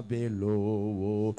belo,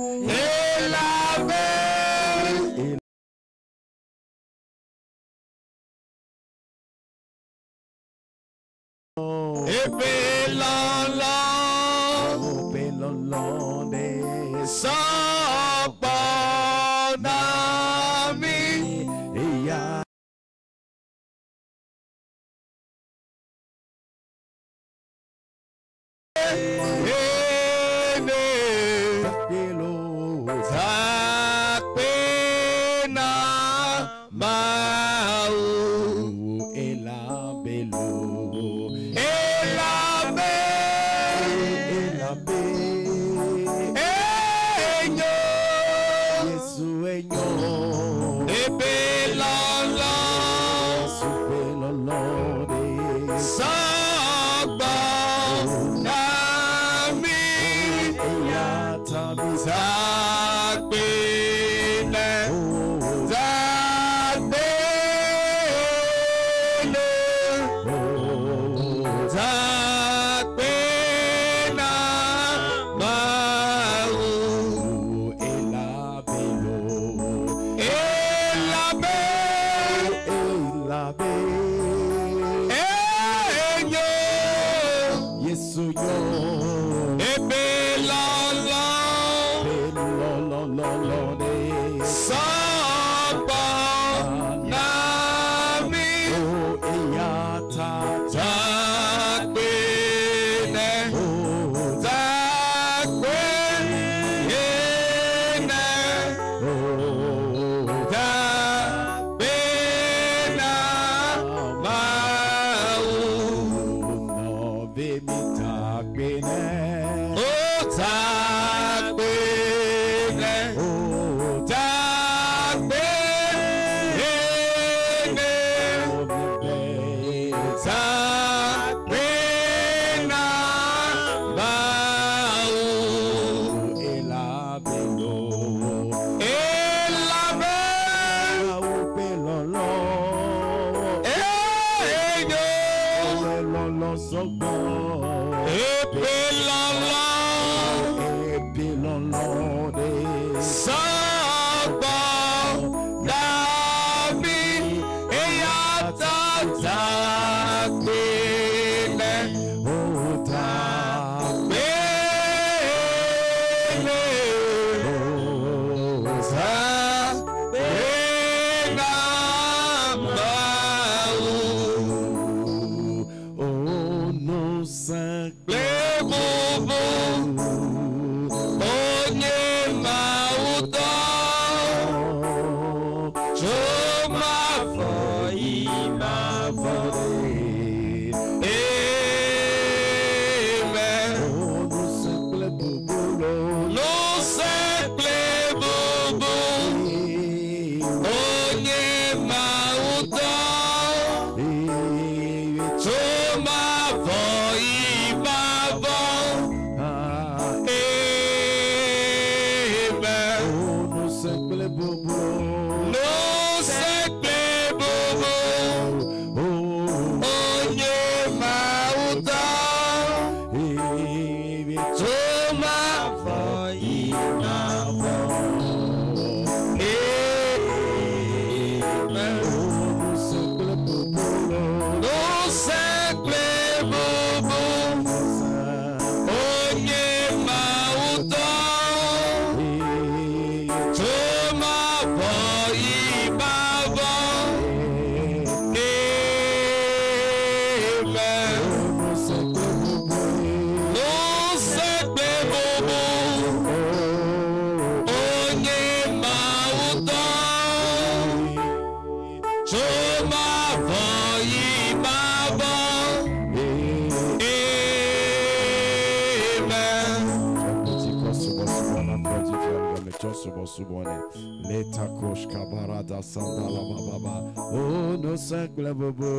Leta koshka barada sandala baba. Oh no sangle bobo.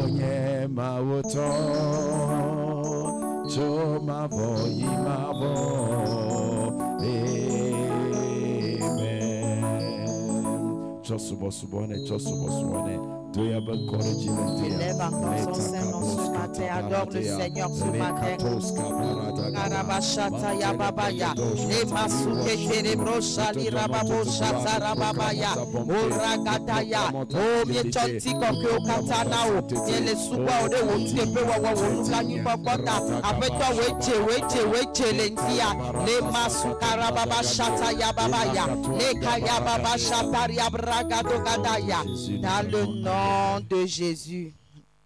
Onye mauto. Choma voyi mavo. Amen. Chosubo subone. Élève encore son Saint-Nom ce matin. Adore le Seigneur ce matin. Karabashata Yababaya. Lemasuke Terebro Shali Rababo Shata Rababaya. Uragadaya. Oh, Miechonti Kokyo Katanao. Yele Suba Ode Wotepe Wawaluka Nipakota. Apetwa Weche Lentia. Lemasuka Rababa Shata Yababaya. Leka Yababa Shata Yabragado Gadaya. Dans le nom de Jésus,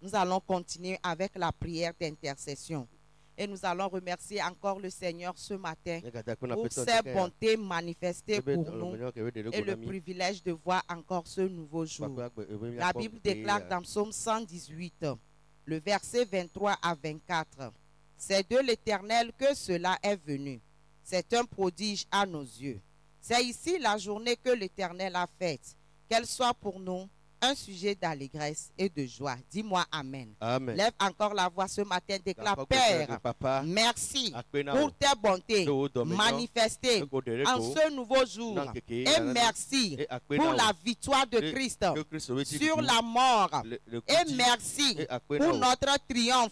nous allons continuer avec la prière d'intercession. Et nous allons remercier encore le Seigneur ce matin pour ses bontés manifestées pour nous et le privilège de voir encore ce nouveau jour. La Bible déclare dans Psaume 118, le verset 23 à 24, « C'est de l'Éternel que cela est venu. C'est un prodige à nos yeux. C'est ici la journée que l'Éternel a faite. Qu'elle soit pour nous un sujet d'allégresse et de joie. » Dis-moi Amen. Amen. Lève encore la voix ce matin. Déclare, Père, merci pour tes bontés manifestées en ce nouveau jour. Et merci pour la victoire de Christ sur la mort. Et merci pour notre triomphe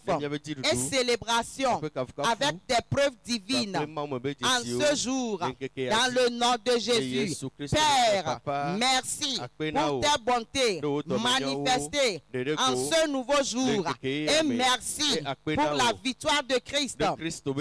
et célébration avec des preuves divines en ce jour. Dans le nom de Jésus. Père, merci pour tes bontés manifesté en ce nouveau jour. Et merci pour la victoire de Christ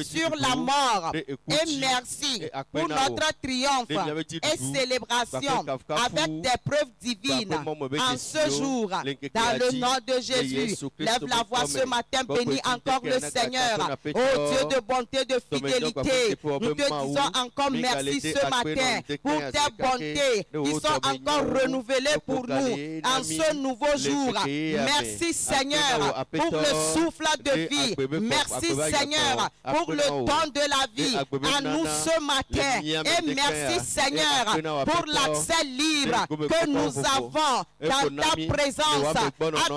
sur la mort. Et merci pour notre triomphe et célébration avec des preuves divines en ce jour. Dans le nom de Jésus, lève la voix ce matin, bénis encore le Seigneur. Oh Dieu de bonté, de fidélité, nous te disons encore merci ce matin pour tes bontés qui sont encore renouvelées pour nous en ce nouveau jour. Merci Seigneur pour le souffle de vie. Merci Seigneur pour le don de la vie à nous ce matin. Et merci Seigneur pour l'accès libre que nous avons dans ta présence à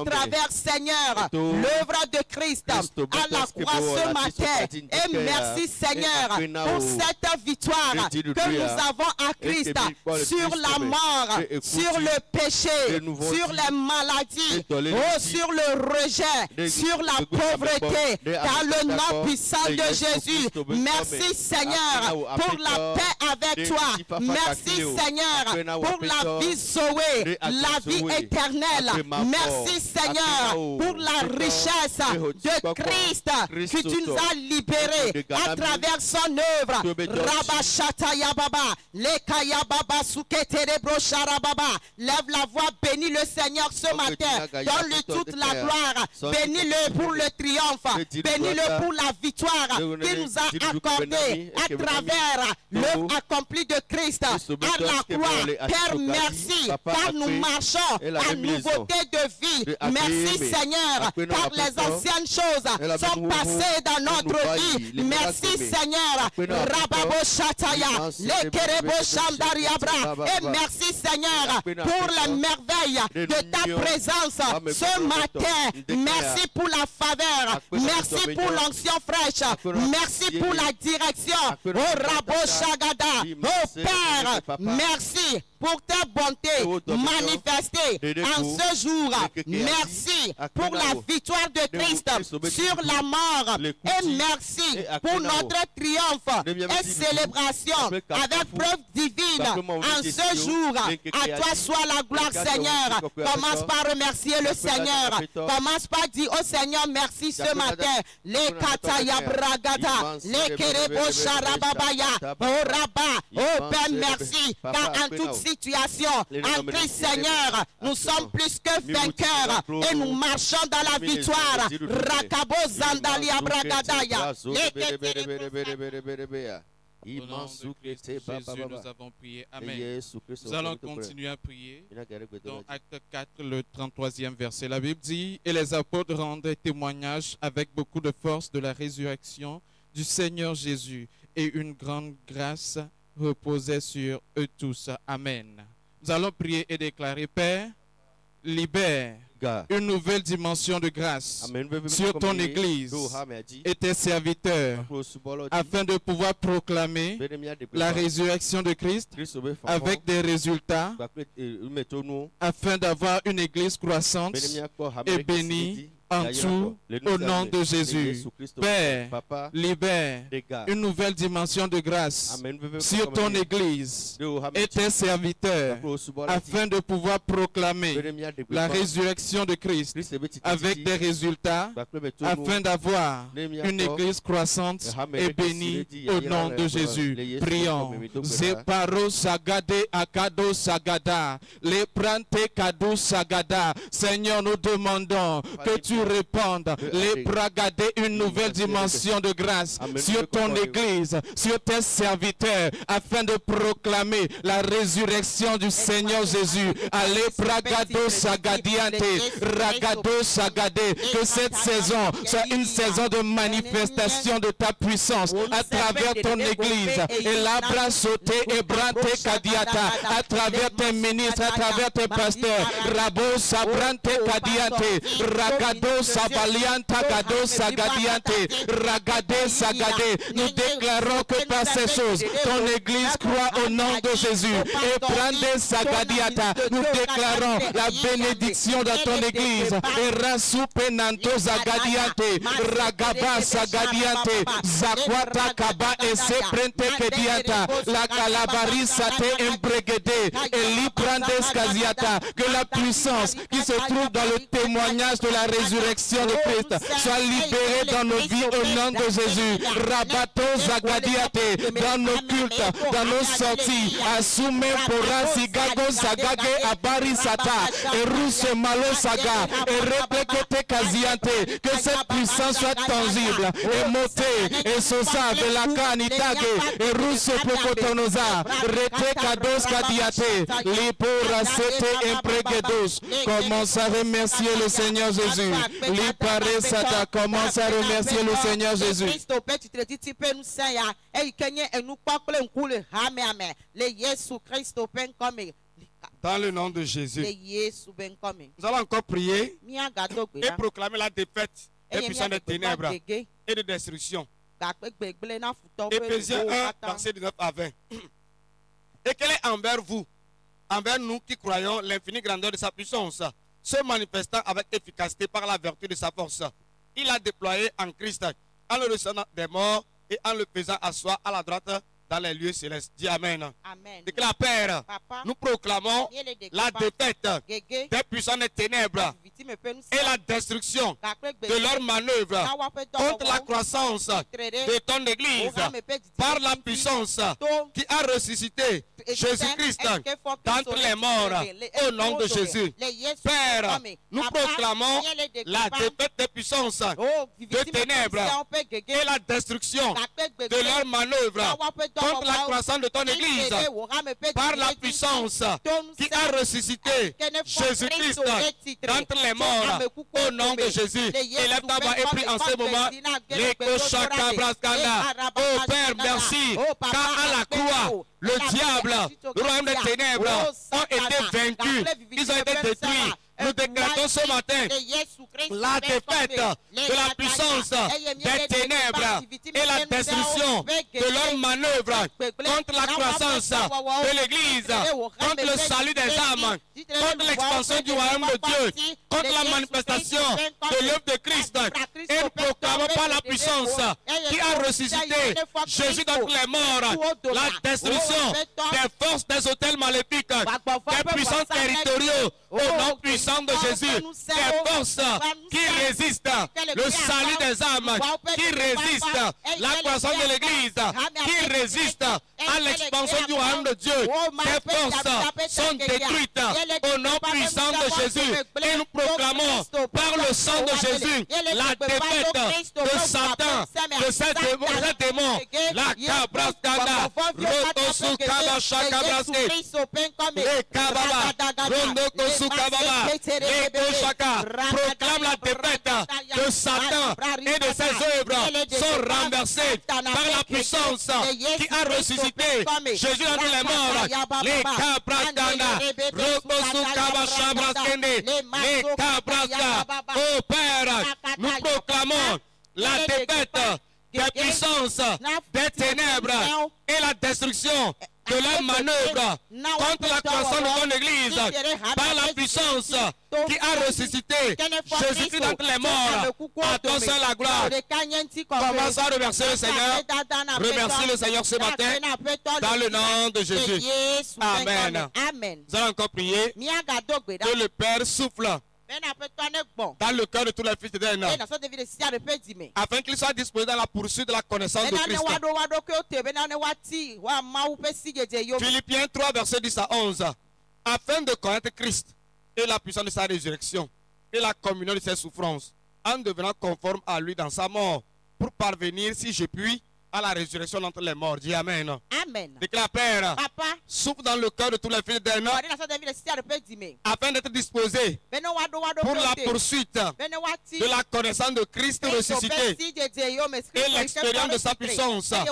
travers Seigneur l'œuvre de Christ à la croix ce matin. Et merci Seigneur pour cette victoire que nous avons à Christ sur la mort, sur le péché, sur les maladies, oh, sur le rejet, sur la pauvreté, dans le nom puissant de Jésus. Merci Seigneur pour la paix avec toi. Merci Seigneur pour la vie sauvée, la vie éternelle. Merci Seigneur pour la richesse de Christ que tu nous as libérés à travers son œuvre. Rabashata Yababa, Lekaya Baba Suketere Brosharababa. Lève la voix, bénis le Seigneur ce matin. Donne-lui toute la gloire. Bénis-le pour le triomphe. Bénis-le pour la victoire qu'il nous a accordée à travers l'œuvre accomplie de Christ à la croix. Père, merci car nous marchons en nouveauté de vie. Merci Seigneur car les anciennes choses sont passées dans notre vie. Merci Seigneur. Rababo Shataya, Lekerebo Shandariabra. Et merci Seigneur pour la merveille de ta présence ce matin. Merci pour la faveur. Merci pour l'onction fraîche. Merci pour la direction. Oh Rabo Shagada. Oh Père, merci pour ta bonté manifestée en ce jour. Merci pour la victoire de Christ sur la mort. Et merci pour notre triomphe et célébration avec preuve divine en ce jour. À toi soit la gloire Seigneur. Commence par remercier le Seigneur. Commence par dire au Seigneur merci ce matin. Les Kataya Bragada, les Kerebo Sharababaya, oh Rabba, oh Père merci. Car en toute situation, en Christ Seigneur, nous sommes plus que vainqueurs et nous marchons dans la victoire. Rakabo Zandalia Bragadaya. Au nom de Christ Jésus, nous avons prié. Amen. Nous allons continuer à prier. Dans Acte 4, le 33e verset, la Bible dit « Et les apôtres rendaient témoignage avec beaucoup de force de la résurrection du Seigneur Jésus, et une grande grâce reposait sur eux tous. » Amen. Nous allons prier et déclarer « Père, libère une nouvelle dimension de grâce sur ton Église et tes serviteurs, afin de pouvoir proclamer la résurrection de Christ avec des résultats, afin d'avoir une Église croissante et bénie en tout, au nom de Jésus. Père, libère une nouvelle dimension de grâce sur ton Église et tes serviteurs, afin de pouvoir proclamer la résurrection de Christ avec des résultats, afin d'avoir une Église croissante et bénie au nom de Jésus. Prions. Zeparo sagade akado sagada, le prante kado sagada. Seigneur, nous demandons que tu répandes les bragadés une nouvelle dimension de grâce sur ton Église, sur tes serviteurs, afin de proclamer la résurrection du Seigneur Jésus. Allez, bragado sagadiante, ragado sagade, que cette saison soit une saison de manifestation de ta puissance à travers ton Église. Et l'abra sauté et brante kadiata, à travers tes ministres, à travers tes pasteurs. Rabo sabrante kadiante, ragado sabalianta gado sagadiante, ragade sagade. Nous déclarons que par ces choses, ton Église croit au nom de Jésus. Et brande sagadiata, nous déclarons la bénédiction dans ton Église. Et rasupenanto sagadiante, ragaba sagadiante, zakwata kaba et se prente kediata, la calabarisa te embregede, et librande skaziata. Que la puissance qui se trouve dans le témoignage de la résurrection de Christ soit libérée dans nos vies au nom de Jésus. Rabato zagadiate, dans nos cultes, dans nos sorties, assume pora sigago sagage abari sata, et rousse malo saga, et replekete kaziante. Que cette puissance soit tangible et montée et sosa de la canitage, et rousse pokotonosa, rete kados kadiate, lipora sete impregedos. Commence à remercier le Seigneur Jésus. Commence à remercier le Seigneur Jésus. Dans le nom de Jésus, nous allons encore prier et proclamer la défaite des puissants des ténèbres et de destruction. Éphésiens 1, verset 19 à 20. Et quel est envers vous, envers nous qui croyons l'infinie grandeur de sa puissance, se manifestant avec efficacité par la vertu de sa force. Il a déployé en Christ, en le ressuscitant des morts et en le faisant asseoir à la droite dans les lieux célestes. Dis Amen. Amen. Déclare, Père, nous proclamons la défaite des puissants des ténèbres et la destruction de leurs manœuvres contre la croissance de ton Église par la puissance qui a ressuscité Jésus-Christ d'entre les morts au nom de Jésus. Père, nous proclamons la défaite des puissances de ténèbres et la destruction de leurs manœuvres contre la croissance de ton Église par la puissance qui a ressuscité Jésus-Christ d'entre les morts au nom de Jésus. Élève ta voix et prie en ce moment. Oh Père, merci, car à la croix, le diable, le royaume des ténèbres ont été vaincus, ils ont été détruits. Nous déclarons ce matin la défaite de la puissance des ténèbres et la destruction de leurs manœuvres contre la croissance de l'Église, contre le salut des âmes, contre l'expansion du royaume de Dieu, contre la manifestation de l'œuvre de Christ. Et nous proclamons par la puissance qui a ressuscité Jésus d'entre les morts la destruction des forces des hôtels maléfiques, des puissances territoriaux au nom puissant de Jésus, des forces qui résistent le salut des âmes, qui résistent la croissance de l'Église, qui résistent à l'expansion du royaume de Dieu. Ces forces sont détruites au nom puissant de Jésus. Et nous proclamons par le sang de Jésus la défaite de Satan, de ces démons. La cabrascada, rotosu kabasha kabraske, le kababa, rondokosu kababa, le koshaka. Proclame la défaite de Satan et de ses œuvres sont renversés par la puissance qui a ressuscité Jésus d'entre les morts. Les Kabrastana, les Kabrasta. Oh Père, nous proclamons la défaite des puissances, des ténèbres et la destruction de leur manœuvre contre la croissance de ton Église par la puissance qui a ressuscité Jésus d'entre les morts. À toi seul la gloire. Commence à remercier le Seigneur. Remercie le Seigneur ce matin dans le nom de Jésus. Amen. Nous allons encore prier que le Père souffle dans le cœur de tous les fils d'Éden, afin qu'ils soient disposés dans la poursuite de la connaissance de Christ. Philippiens 3, verset 10 à 11. Afin de connaître Christ et la puissance de sa résurrection et la communion de ses souffrances, en devenant conforme à lui dans sa mort, pour parvenir, si je puis, à la résurrection d'entre les morts. Dis Amen. Amen. Déclare, Père, souffle dans le cœur de tous les fils d'Éden, afin d'être disposés pour la poursuite de la connaissance de Christ ressuscité et l'expérience de sa puissance dans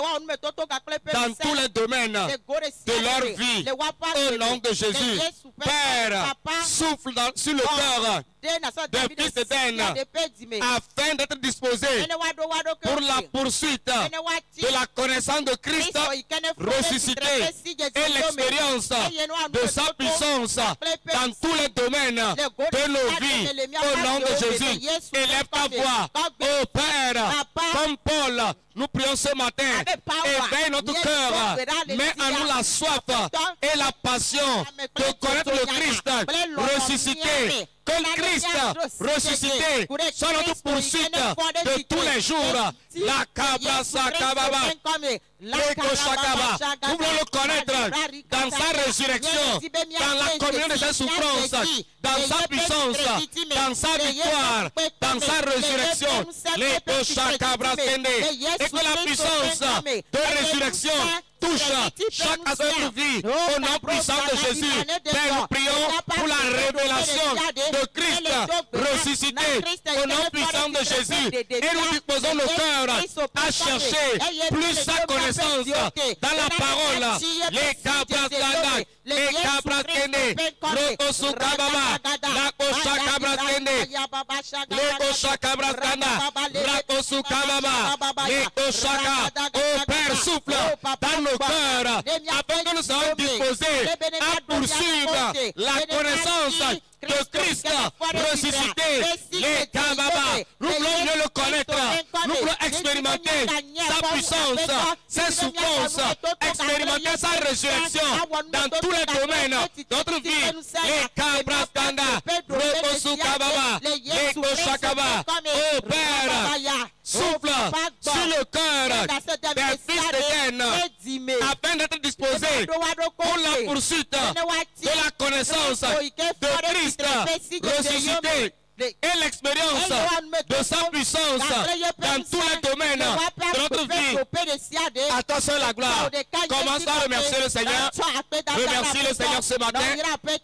tous les domaines de leur vie. Au nom de Jésus, Père, souffle sur le cœur des fils d'Éden afin d'être disposés pour la poursuite de la connaissance de Christ ressuscité et l'expérience de sa puissance dans tous les domaines de nos vies. Au nom de Jésus, élève ta voix. Oh Père, comme Paul, nous prions ce matin, éveille notre cœur, mets en nous la soif et la passion de connaître le Christ ressuscité. Que le Christ ressuscité soit notre poursuite de tous les jours. La Kabrasa Kababa, l'Eko Shakaba. Nous voulons le connaître dans sa résurrection, dans la communion de ses souffrances, dans sa puissance, dans sa victoire, dans sa résurrection. L'Eko Shakabra Kende. Et que la puissance de résurrection touche chaque aspect de notre vie. Au nom puissant de Jésus, Père, nous prions pour la révélation de Christ ressuscité. Au nom puissant de Jésus, et nous disposons nos cœurs à chercher plus sa connaissance dans la parole. Les Kabrastana, les Kabrastene, le Kosukababa, la Koshakabrastene, les Koshakabrastana, la Kosukababa, les Koshaka. Oh Père, souffle dans nos cœurs afin que nous soyons disposés à poursuivre la connaissance de Christ ressuscité, les Kababa. Nous voulons mieux le connaître, nous voulons expérimenter sa puissance, ses souffrances, expérimenter sa résurrection dans tous les domaines de notre vie. Les Kabrastanda, le Kosukababa, les Koshakaba. Oh Père, souffle sur le cœur des fils d'Éden afin d'être disposés pour la poursuite de la connaissance de Christ ressuscité et l'expérience de sa puissance dans tous les domaines de notre vie. À toi seul la gloire. Commence à remercier le Seigneur. Remercie le Seigneur ce matin.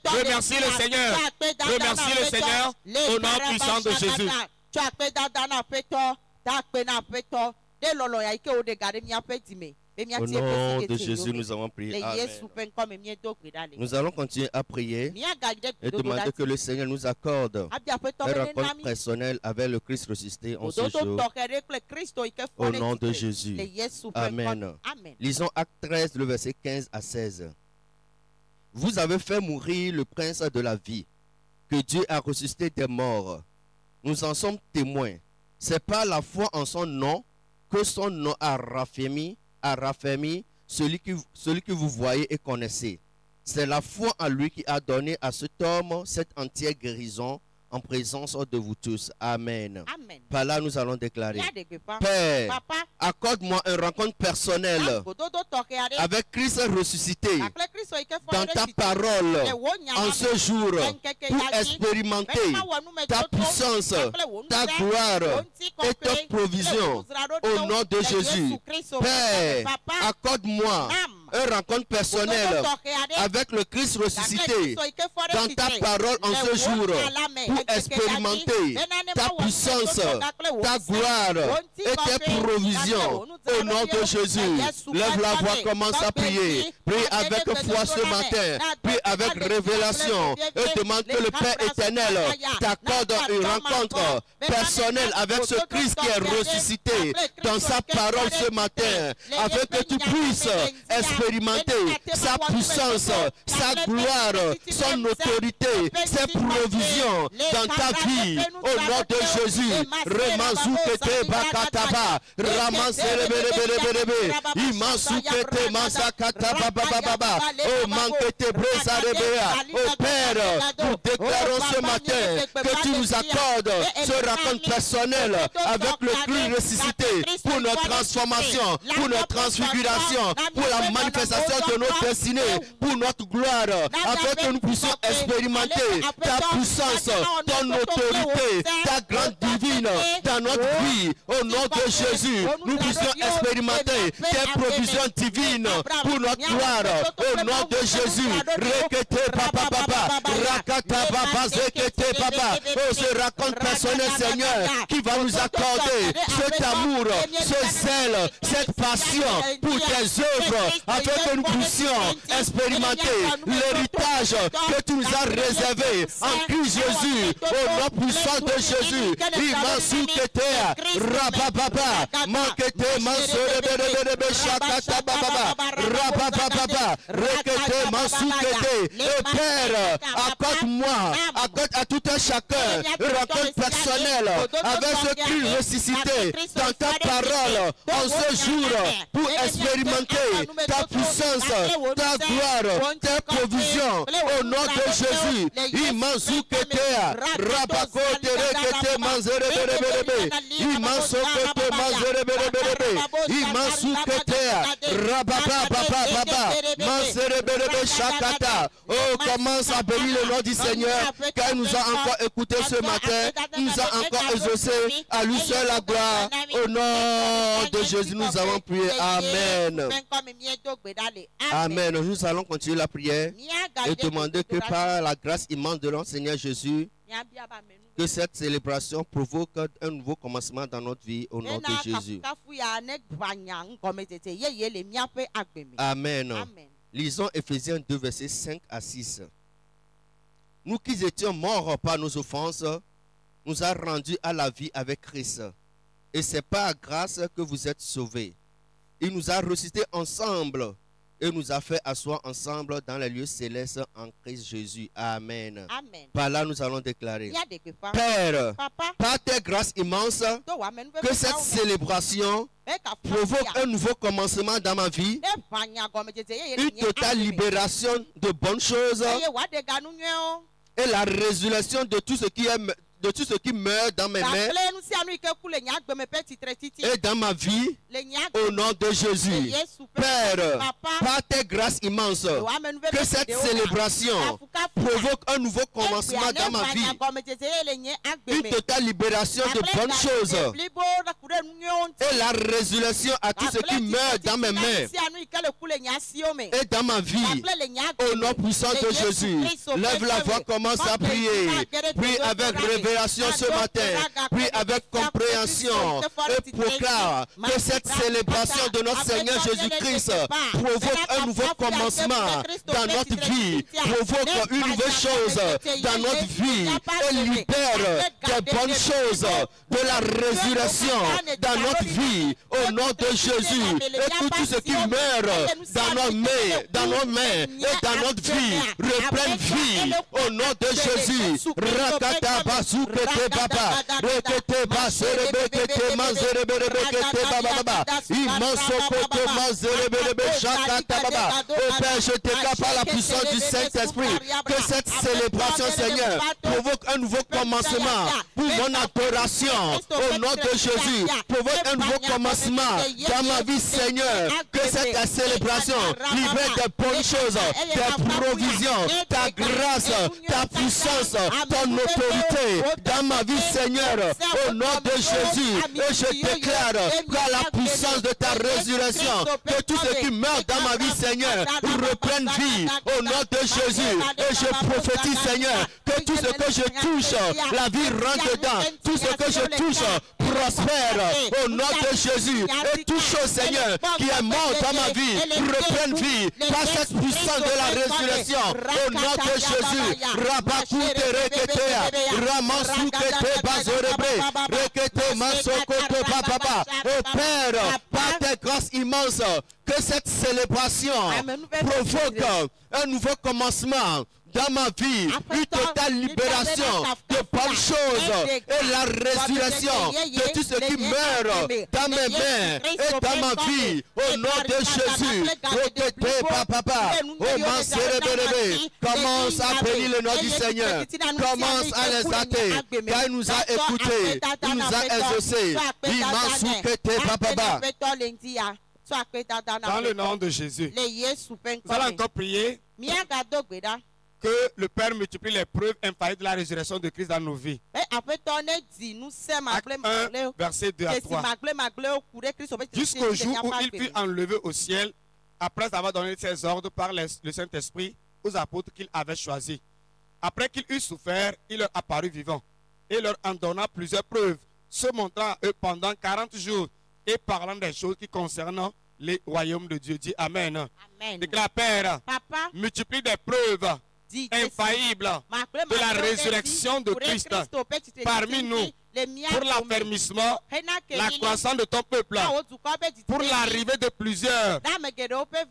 Remercie le Seigneur. Remercie le Seigneur au nom puissant de Jésus. Au nom de Jésus, nous avons prié. Amen. Nous allons continuer à prier et demander que le Seigneur nous accorde une rencontre personnelle avec le Christ ressuscité en ce jour. Au nom de Jésus. Amen. Lisons Acte 13, le verset 15 à 16. Vous avez fait mourir le prince de la vie, que Dieu a ressuscité des morts. Nous en sommes témoins. C'est par la foi en son nom que son nom a raffermi celui que vous voyez et connaissez. C'est la foi en lui qui a donné à cet homme cette entière guérison en présence de vous tous. Amen. Amen. Par là, nous allons déclarer: Père, accorde-moi une rencontre personnelle avec Christ ressuscité dans ta parole en ce jour pour expérimenter ta puissance, ta gloire et ta provision au nom de Jésus. Père, accorde-moi une rencontre personnelle avec le Christ ressuscité dans ta parole en ce jour pour expérimenter ta puissance, ta gloire et tes provisions au nom de Jésus. Lève la voix, commence à prier. Prie avec foi ce matin. Prie avec révélation et demande que le Père éternel t'accorde une rencontre personnelle avec ce Christ qui est ressuscité dans sa parole ce matin, afin que tu puisses expérimenter sa puissance, sa gloire, son autorité, ses provisions dans ta vie au nom de Jésus. Remazukete bakataba, ramasereberebelebe, imasukete masakata baba, oh mankete bresarebea. Oh Père, nous déclarons ce matin que tu nous accordes ce rencontre personnel avec le Christ ressuscité pour notre transformation, pour notre transfiguration, pour la manifestation de notre destinée, pour notre gloire, afin que nous puissions expérimenter ta puissance, ton autorité, ta grande divine dans notre vie. Au nom de Jésus, nous puissions expérimenter tes provisions divines pour notre gloire. Au nom de Jésus, rekete papa papa, rakata papa zekete papa. Oh, ce rencontre personnel, Seigneur, qui va nous accorder cet amour, ce zèle, cette passion pour tes œuvres, afin que nous puissions expérimenter l'héritage que tu nous as réservé en Christ Jésus, au nom puissant de Jésus. Imansuketea, rabababa, mankete, mansoreberebebe, shakata bababa, rabababa, rekete, mansukete. Et Père, accorde-moi, accorde à tout un chacun une rencontre personnelle avec ce Christ ressuscité dans ta parole en ce jour pour expérimenter ta puissance, ta gloire, tes provisions au nom de Jésus. Imansuketea, rabakote rekete manzereberebe, imansokete manzereberebe, imansuketea, rabababa, manzereberebe shakata. Oh, commence à bénir le nom du Seigneur, car il nous a encore écouté ce matin, il nous a encore exaucé, à lui seul la gloire. Au nom de Jésus, nous avons prié. Amen. Amen. Nous allons continuer la prière et demander que par la grâce immense de notre Seigneur Jésus, que cette célébration provoque un nouveau commencement dans notre vie au nom de Jésus. Amen. Lisons Éphésiens 2, versets 5 à 6. Nous qui étions morts par nos offenses, nous a rendus à la vie avec Christ. Et c'est par grâce que vous êtes sauvés. Il nous a ressuscités ensemble et nous a fait asseoir ensemble dans les lieux célestes en Christ Jésus. Amen. Amen. Par là, nous allons déclarer: Père, par tes grâces immenses, que cette célébration provoque un nouveau commencement dans ma vie, une totale libération de bonnes choses et la résurrection de tout ce qui est de tout ce qui meurt dans mes mains et dans ma vie, au nom de Jésus. Père, par tes grâces immenses, que cette célébration provoque un nouveau commencement dans ma vie, une totale libération de bonnes choses et la résurrection à tout ce qui meurt dans mes mains et dans ma vie, au nom puissant de Jésus. Lève la voix, commence à prier. Prie avec révélation ce matin, prie avec compréhension et proclame que cette célébration de notre Seigneur Jésus-Christ provoque un nouveau commencement dans notre vie, provoque une nouvelle chose dans notre vie et libère des bonnes choses de la résurrection dans notre vie au nom de Jésus. Et tout ce qui meurt dans nos mains et dans notre vie reprenne vie au nom de Jésus. Rakata basukete baba, rekete baserebekete manzereberebekete baba, imansokote manzereberebe shakata baba. Au Père, je déclare par la puissance du Saint-Esprit que cette célébration, Seigneur, provoque un nouveau commencement pour mon adoration au nom de Jésus. Provoque un nouveau commencement dans ma vie, Seigneur. Que cette célébration libère des bonnes choses, des provisions, ta grâce, ta puissance, ton autorité dans ma vie, Seigneur, au nom de Jésus. Et je déclare par la puissance de ta résurrection que tous ceux qui meurent dans ma vie, Seigneur, reprennent vie au nom de Jésus. Et je prophétise, Seigneur, que tout ce que je touche, la vie rentre dedans. Tout ce que je touche prospère au nom de Jésus. Et toute chose, Seigneur, qui est mort dans ma vie, reprenne vie par cette puissance de la résurrection au nom de Jésus. Rabakoute reketea, Ramasukete bazorebre, rekete masokote papa. Au Père, par tes grâces immenses, que cette célébration provoque un nouveau commencement dans ma vie, une totale libération de bonnes choses et la résurrection de tout ce qui meurt dans mes mains et dans ma vie. Au nom de Jésus, commence à bénir le nom du Seigneur. Commence à les hâter, car il nous a écoutés, il nous a exaucés. Dans le nom de Jésus, nous allons encore prier que le Père multiplie les preuves infaillibles de la résurrection de Christ dans nos vies. Acte 1, verset 2 à 3. Jusqu'au jour où il fut enlevé au ciel, après avoir donné ses ordres par le Saint-Esprit aux apôtres qu'il avait choisis. Après qu'il eut souffert, il leur apparut vivant et leur en donna plusieurs preuves, se montrant à eux pendant 40 jours et parlant des choses qui concernent les royaumes de Dieu. Dis Amen. Amen. Déclare, Père, Papa, multiplie des preuves infaillible de la résurrection de Christ parmi nous pour l'affermissement, la croissance de ton peuple, pour l'arrivée de plusieurs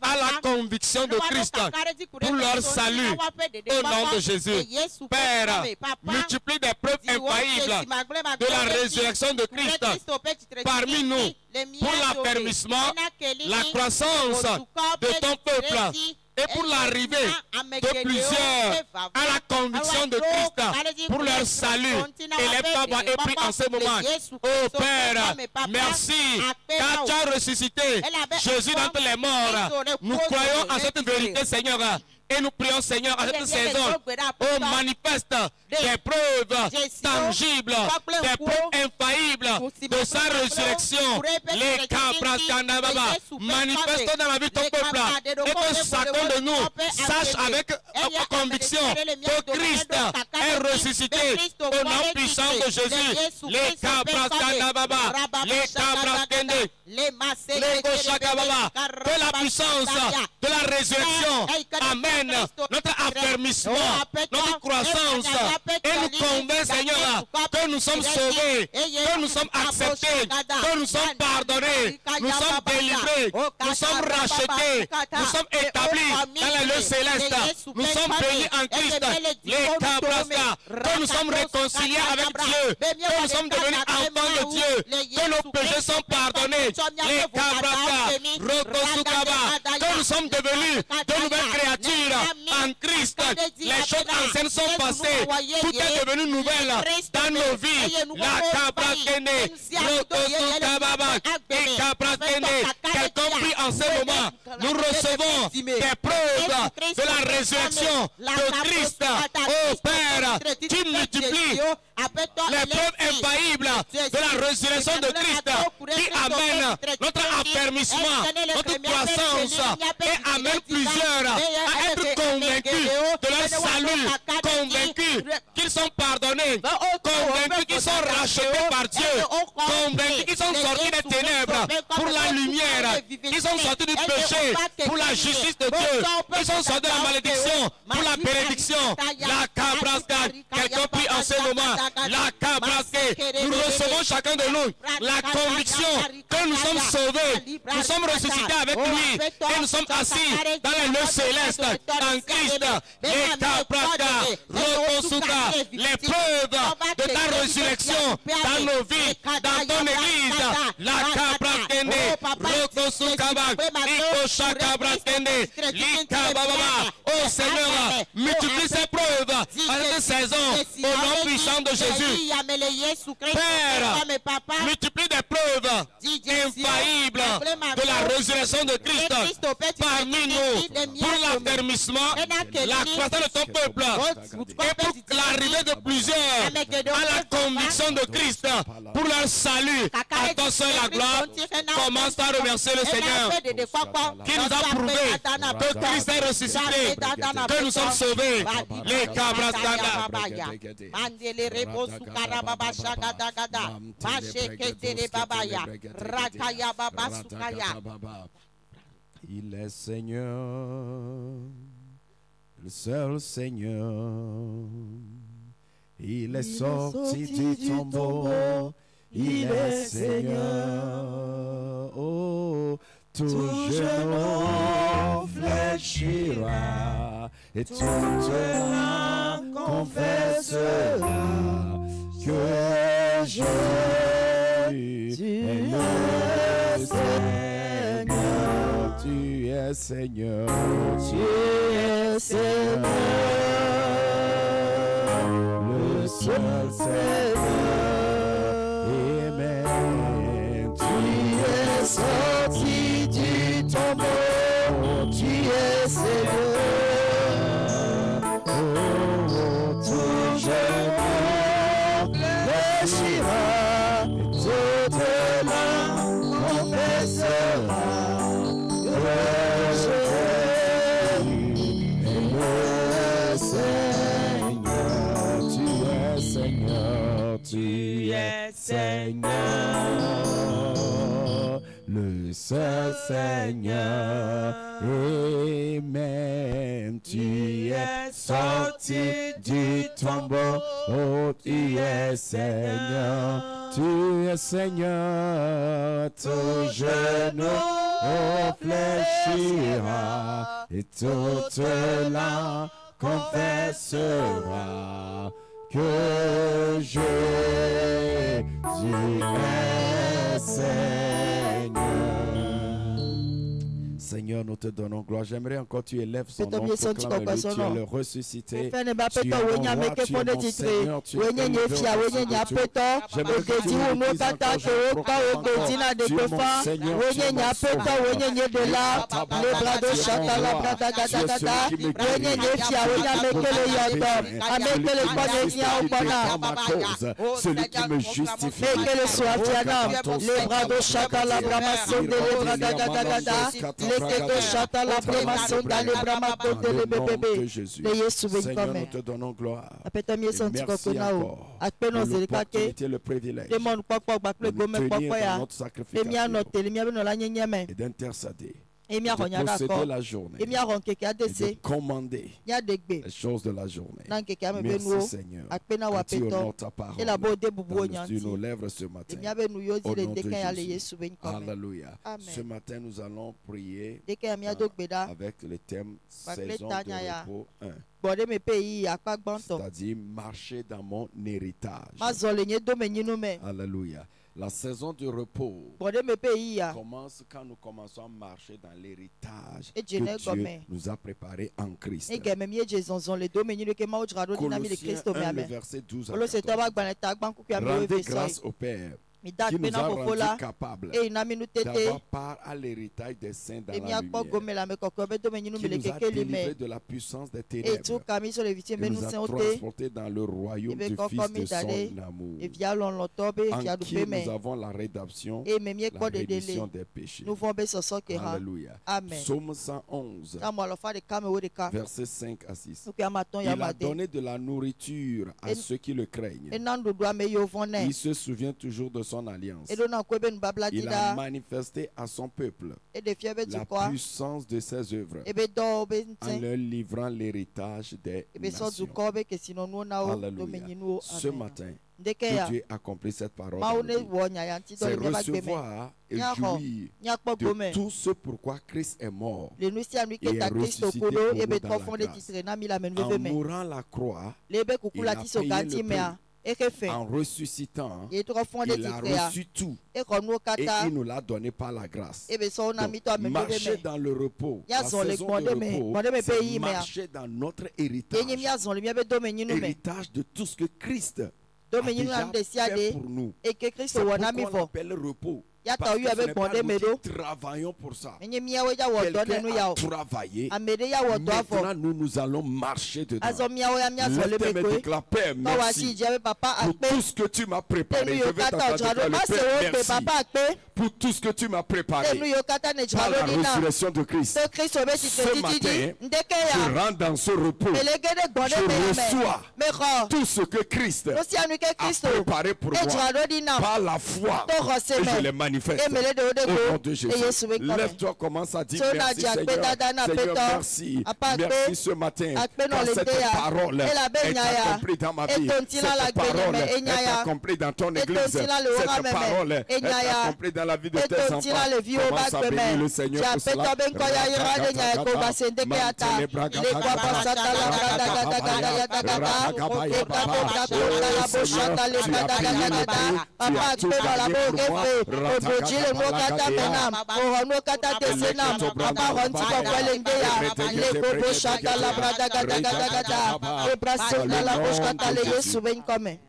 à la conviction de Christ, pour leur salut, au nom de Jésus. Père, multiplie des preuves infaillibles de la résurrection de Christ parmi nous pour l'affermissement, la croissance de ton peuple, et pour l'arrivée de plusieurs à la conviction de Christ pour leur salut. Et les paroles est pris en ce moment. Oh Père, merci car tu as ressuscité Jésus d'entre les morts. Nous croyons en cette vérité, Seigneur. Et nous prions, Seigneur, à cette saison, oh, manifeste des preuves tangibles, des preuves infaillibles de sa résurrection. Les cabras Kandababa, manifeste dans la vie de ton peuple. Et que chacun de nous sache avec conviction que Christ est ressuscité au nom puissant de Jésus. Les cabras Kandababa, les cabras Kende, les Goshakababa, que la puissance de la résurrection amène notre affermissement, notre croissance, et nous convainc, Seigneur, que nous sommes sauvés, que nous sommes acceptés, que nous sommes pardonnés, nous sommes délivrés, nous sommes rachetés, nous sommes établis dans les lieux célestes, nous sommes bénis en Christ, les Kabraska, que nous sommes réconciliés avec Dieu, que nous sommes devenus enfants de Dieu, que nos péchés sont pardonnés, les Kabraska, Rokosukaba, que nous sommes devenus de nouvelles créatures en Christ. Les choses anciennes sont passées, tout est devenu nouvelle dans nos vies. La Kabrakene, Rokosukababa, et Kabrakene, quelqu'un prie en ce moment. Nous recevons des preuves de la résurrection de Christ. Oh Père, tu multiplies les preuves infaillibles de la résurrection de Christ qui amène notre affermissement, notre croissance et amène plusieurs à être convaincus de leur salut, convaincus qu'ils sont pardonnés, convaincus qu'ils sont rachetés par Dieu, convaincus qu'ils sont sortis des ténèbres pour la lumière, qu'ils sont sortis du péché pour la justice de Dieu, qu'ils sont sortis de la malédiction pour la bénédiction. La Kabraska, quelqu'un prie en ce moment. La Kabraska, nous recevons chacun de nous la conviction que nous sommes sauvés, nous sommes ressuscités avec lui et nous sommes assis dans les lieux célestes en Christ. Les Kabraska, Rokosuka, les preuves de ta résurrection dans nos vies, dans ton église. La Kabrakene, Rokosuka, Ikosha Kabrakene, Likababa. Oh Seigneur, multiplie ces preuves à cette saison au nom puissant de Jésus. Père, multiplie des preuves infaillible de la résurrection de Christ parmi nous, pour l'affermissement, la croissance de ton peuple et pour l'arrivée de plusieurs à la conviction de Christ pour leur salut. À ton seul la gloire, commence à remercier le Seigneur qui nous a prouvé que Christ est ressuscité, que nous sommes sauvés. Les cabras il est Seigneur, le seul Seigneur. Il est sorti du tombeau, il est Seigneur. Oh, tout genou fléchira et toute langue confessera que Jésus est le Seigneur. Tu es Seigneur, tu es Seigneur, le seul Seigneur. Amen. Tu es sorti du tombeau, tu es Seigneur. Oh, tout genou fléchira et toute langue confessera que Jésus est le Seigneur. Tu es Seigneur, tu es Seigneur, le seul Seigneur. Amen. Tu es sorti du tombeau, oh, tu es Seigneur, tu es Seigneur. Tout genou fléchira et toute langue confessera que Jésus est Seigneur. Seigneur, nous te donnons gloire. J'aimerais encore que tu élèves son nom, proclame-le, tu es le ressuscité. Tu es mon roi, tu es mon Seigneur, tu es le roi. J'aimerais que tu bénisses encore, je proclame encore, tu es mon Seigneur, tu es mon Sauveur. Celui qui me justifie. Seigneur, nous te donnons gloire. Merci encore de l'opportunité, le privilège de nous tenir dans notre sacrification et d'intercéder, de posséder la journée, de commander les choses de la journée. Merci Seigneur, que tu honores ta parole sur nos lèvres ce matin. Au nom de Jésus. Alléluia. Ce matin, nous allons prier avec le thème saison de repos 1. C'est-à-dire marcher dans mon héritage. Alléluia. La saison de repos commence quand nous commençons à marcher dans l'héritage que Dieu nous a préparé en Christ. Colossiens 1, le verset 12 à 14. Rendez grâce au Père qui nous a rendus capables d'avoir part à l'héritage des saints dans la lumière, qui nous a délivrés de la puissance des ténèbres et nous a transportés dans le royaume du Fils de son amour, en qui nous avons la rédemption, la rémission des péchés. Alléluia. Psaume 111, versets 5 à 6. Il a donné de la nourriture à ceux qui le craignent. Il se souvient toujours de son alliance. Il a manifesté à son peuple la puissance de ses œuvres en leur livrant l'héritage des nations. Alléluia. Ce matin, que Dieu accomplit cette parole, c'est recevoir et jouir de tout ce pourquoi Christ est mort et est ressuscité pour nous dans la grâce. En mourant la croix, il a payé le prix. En ressuscitant, il a reçu tout et il nous l'a donné par la grâce. Donc, marcher dans le repos, la saison de repos, c'est marcher dans notre héritage, héritage de tout ce que Christ a déjà fait pour nous. C'est pourquoi on appelle le repos Parce que ce n'est pas nous qui travaillons pour ça. Quelqu'un a travaillé. Maintenant, nous allons marcher dedans. Lève tes mains, déclare, Père, merci pour tout ce que tu m'as préparé. Je vais t'entendre déclarer, Père, merci pour tout ce que tu m'as préparé par la résurrection de Christ. Ce matin, je rentre dans ce repos. Je reçois tout ce que Christ a préparé pour moi par la foi et je les manifeste au nom de Jésus. Lève-toi, commence à dire merci Seigneur. Seigneur, merci. Merci ce matin car cette parole est accomplie dans ma vie. Cette parole est accomplie dans ton église. Cette parole est accomplie dans la vie de tes enfants. Commence à bénir le Seigneur pour cela.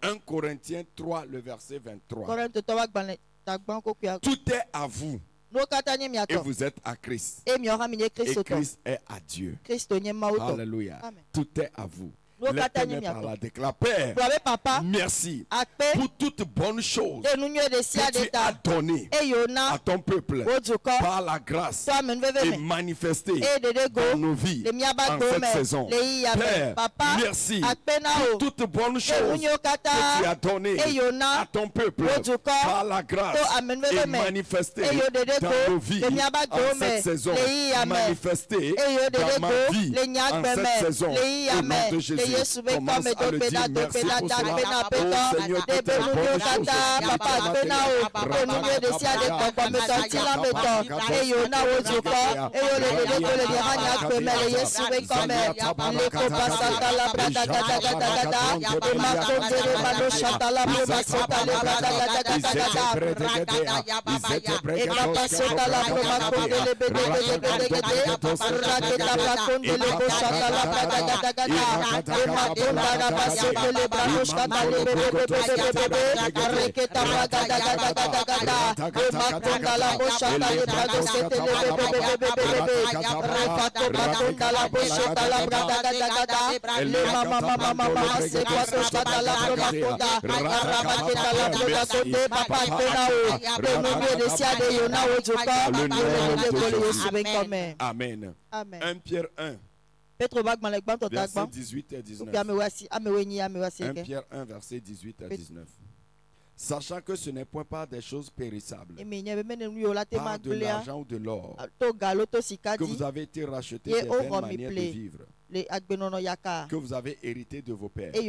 Un Corinthiens 3, le verset 23. Tout est à vous. Et vous êtes à Christ. Et Christ est à Dieu. Alléluia. Tout est à vous. Déclare, Père, merci pour toute bonne chose que tu as donné à ton peuple par la grâce et manifesté dans nos vies en cette saison. Père, merci pour toute bonne chose que tu as donné à ton peuple par la grâce et manifesté dans nos vies en cette saison. Manifesté dans ma vie en cette saison. Au nom de Jésus. Commence à le dire merci pour cela. Oh Seigneur, toutes tes bonnes choses. Amen. 1 Pierre 1. Verset 18 et 19. 1 Pierre 1, verset 18 et 19. Sachant que ce n'est point par des choses périssables, par de l'argent ou de l'or, que vous avez été rachetés des vaines manières de vivre, que vous avez hérité de vos pères, mais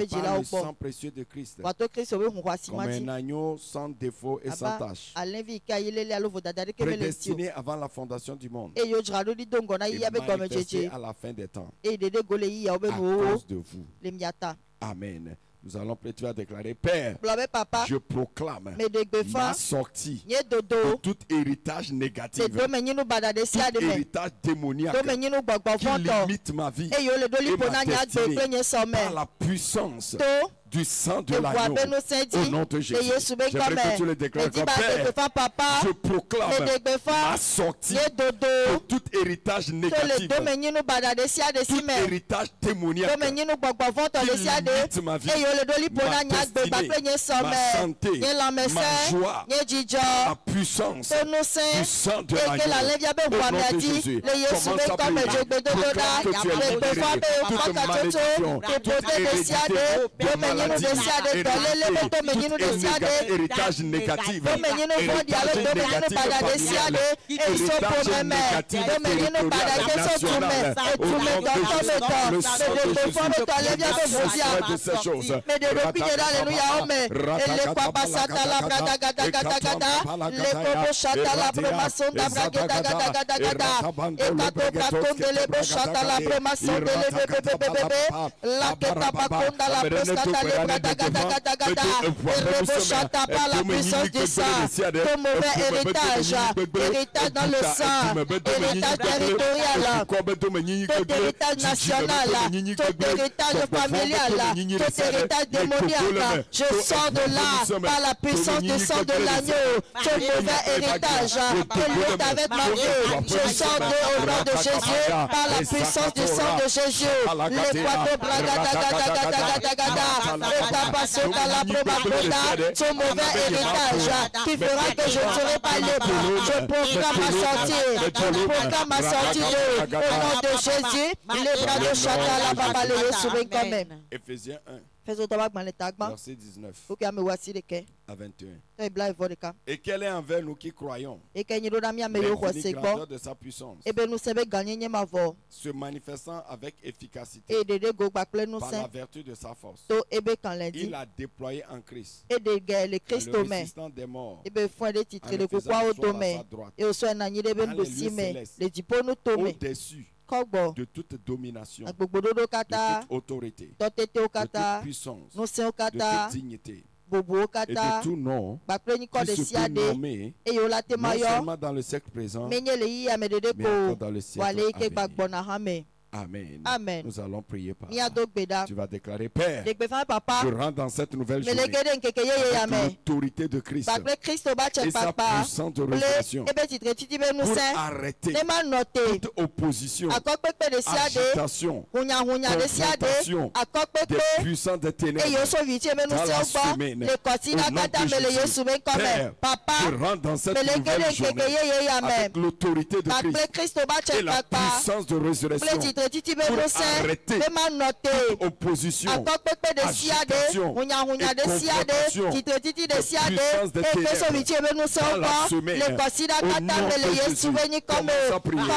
par le sang précieux de Christ, comme un agneau sans défaut et sans tache, prédestiné avant la fondation du monde, et manifesté à la fin des temps, à cause de vous. Amen. Nous allons plutôt déclarer, Père, je proclame ma sortie de tout héritage négatif, tout héritage démoniaque qui limite ma vie et ma destinée par la puissance du sang de l'agneau au nom de Jésus. J'aimerais que tu le déclares comme Père, je proclame ma sortie de tout héritage négatif, tout héritage démoniaque qui limite ma vie, ma destinée, ma santé, ma joie, ma puissance du sang de l'agneau au nom de Jésus. Commence à prier, proclame que tu es libéré, toute malédiction, toute hérédité de maladie, héritage négatif, par la puissance du sang, ton mauvais héritage dans le sang, héritage territorial, ton héritage national, ton héritage familial, ton héritage démoniaque, je sors de là par la puissance du sang de l'agneau, ton mauvais héritage, que lutte avec ma vie, je sors de au nom de Jésus par la puissance du sang de Jésus. Ton mauvais héritage qui fera que je ne serai pas libre. Je proclame ma sortie. Je proclame ma sortie au nom de Jésus. Les bras de chacun la baba le sourit quand même. Éphésiens 1. Verset 19 à 21. Et quel est envers nous qui croyons l'infinie grandeur de sa puissance, se manifestant avec efficacité par la vertu de sa force. Il a déployé en Christ le ressuscitant des morts, en le faisant asseoir à sa droite, dans les lieux célestes, au-dessus de toute domination, de toute autorité, de toute puissance, de toute dignité et de tout nom qui se peut nommer non seulement dans le siècle présent, mais encore dans le siècle à venir. Amen. Amen. Nous allons prier par là. Tu vas déclarer, Père, je rentre dans cette nouvelle journée avec l'autorité de Christ et sa puissance de résurrection pour arrêter toute opposition, agitation, confrontation des puissants des ténèbres dans la semaine. Au nom de Jésus, Père, je rentre dans cette nouvelle journée avec l'autorité de Christ et la puissance de résurrection pour arrêter toute opposition, agitation et confrontation des puissances des ténèbres dans la semaine. Au nom de Jésus, commence à prier.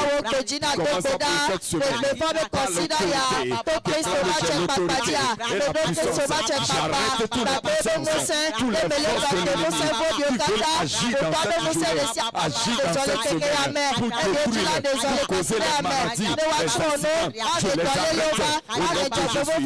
Commence à prier cette semaine. Par l'autorité et la puissance, j'arrête toute la puissance, tous les forces de l'ennemi qui veulent agir dans cette journée, agir dans cette semaine pour détruire, pour causer les maladies, les accidents. Je les arrête au nom de Jésus.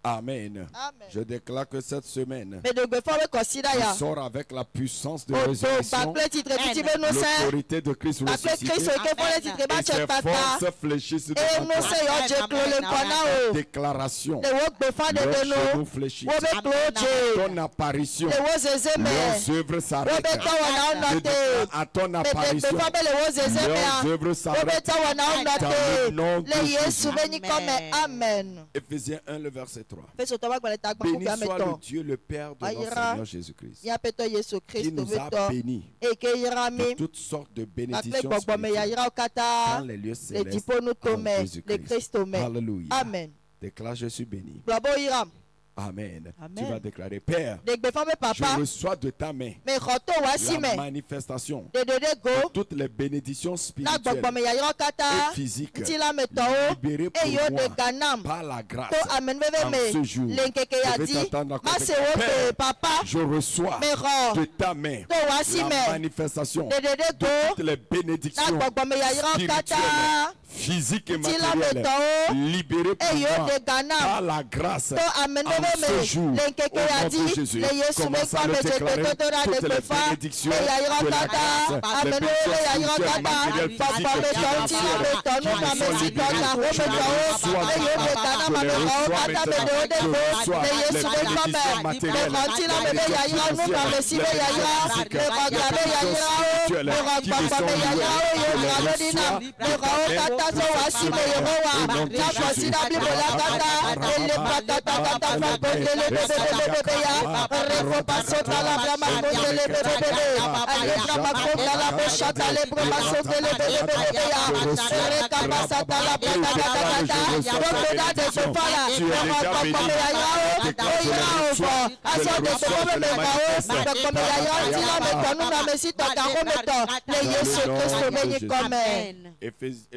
Amen. Je déclare que cette semaine, je sors avec la puissance de résurrection, l'autorité de Christ ressuscité, et ses forces fléchissent devant toi. Déclaration, leurs genoux fléchissent, ton apparition, leurs œuvres s'arrêtent. Je déclare à ton apparition, leurs œuvres s'arrêtent dans le nom de Jésus. Amen. Éphésiens 1, le verset 3. Béni soit le Dieu, le Père de notre Seigneur Jésus-Christ, qui nous a bénis de toutes sortes de bénédictions spirituelles dans les lieux célestes en Jésus-Christ. Alléluia. Amen. Déclare, je suis béni. Amen. Tu vas déclarer, Père, je reçois de ta main la manifestation de toutes les bénédictions spirituelles et physiques libérées pour moi par la grâce. En ce jour, je vais t'attendre à côté. Père, je reçois de ta main la manifestation de toutes les bénédictions spirituelles, physiques et matérielles libérées pour moi par la grâce. En ce jour, au nom de Jésus, commence à le déclarer, toutes les bénédictions de la grâce, les bénédictions spirituelles, matérielles, physiques et financières qui me sont libérées, je les reçois maintenant. Je les reçois maintenant. Je reçois les bénédictions matérielles, les bénédictions financières, les bénédictions spirituelles qui me sont libérées. Je les reçois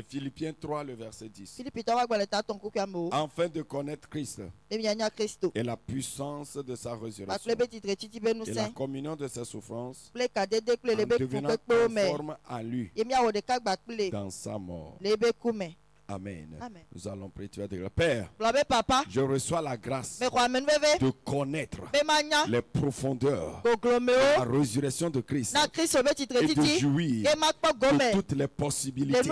Philippiens 3, le verset 10. Afin de connaître Christ et la puissance de sa résurrection et la communion de ses souffrances, en devenant conforme à lui dans sa mort. Amen. Nous allons prier. Tu vas dire, Père, je reçois la grâce de connaître les profondeurs de la résurrection de Christ et de jouir de toutes les possibilités et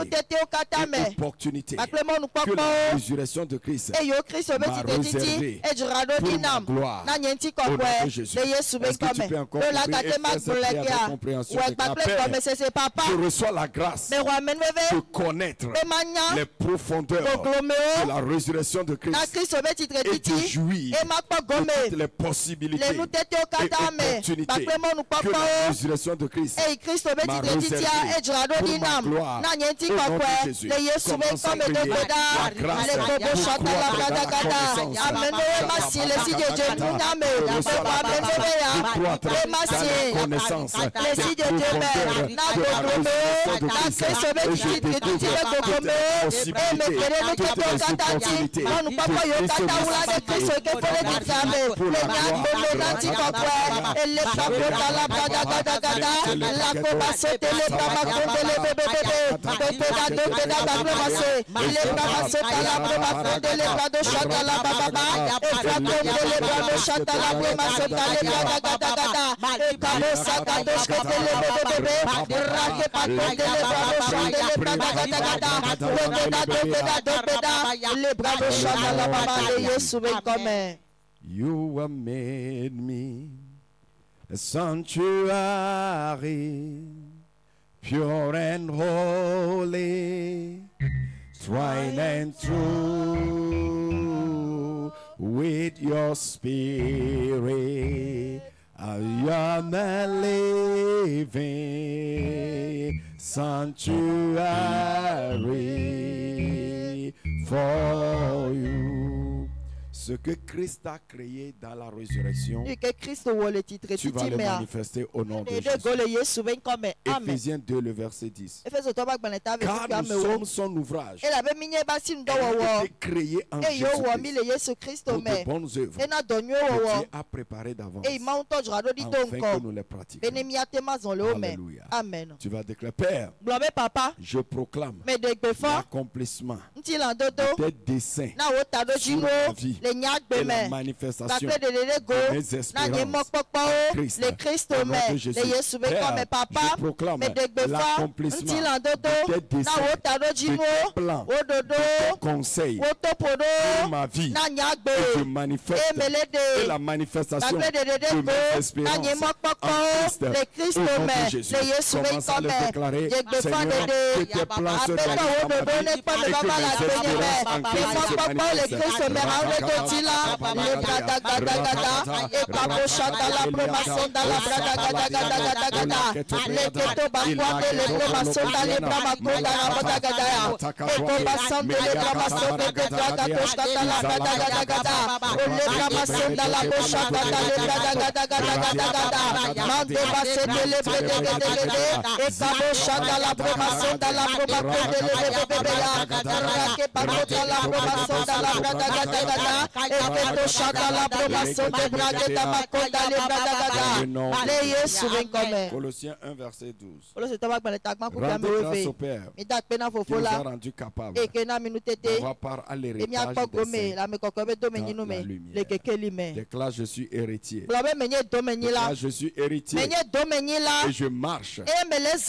opportunités que la résurrection de Christ m'a réservé pour ma gloire. Au nom de Jésus. Est-ce que tu peux encore prier et faire cette prière de compréhension? Père, je reçois la grâce de connaître les profondeur de la résurrection de Christ et de jouir de toutes les possibilités et opportunités que la résurrection de Christ m'a réservé pour ma gloire. Au nom de Jésus, commence à prier la grâce pour croître dans la connaissance. You have made me a sanctuary, pure and holy, tried and true, with your spirit. I am a living sanctuary for you. Ce que Christ a créé dans la résurrection, tu vas le manifester au nom de Jésus. Éphésiens 2, le verset 10. Car nous sommes son ouvrage, il a été créé en Jésus-Christ pour de bonnes œuvres que Dieu a préparées d'avance afin que nous les pratiquions. Alléluia. Amen. Tu vas déclarer, Père, je proclame l'accomplissement de tes desseins sur ma vie et la manifestation de mes espérances en Christ. Au nom de Jésus. Père, je proclame l'accomplissement de tes desseins, de tes plans, de tes conseils pour ma vie. Et je manifeste et la manifestation de mes espérances en Christ. Au nom de Jésus. Commence à le déclarer, Seigneur, que tes plans se réalisent dans ma vie et que mes espérances en Christ se manifestent. Tila, le Brada Gada Gada, et Pabo Chata la promotion dans la Brada Gada Gada Gada Gada, le Keto Bakwande, le promotion dans les Bramakonda la Brada Gada, et Kobasan de les promotions de Brada Koshkata la Brada Gada Gada, le promotion dans la Boshata dans les Brada Gada Gada Gada Gada, Mande Basse de les Brada Gada Gada, et Pabo Chata la promotion dans la promotion de les Bébéa, Rake Pakota la promotion dans la Brada Gada Gada, et Keto Chata la promotion de Brada Makonda les Brada Gada, les Yesu Venkome. Colossiens 1 verset 12. Rendez grâce au Père qui nous a rendus capables d'avoir part à l'héritage des saints dans la lumière. Déclare, je suis héritier. Déclare, je suis héritier et je marche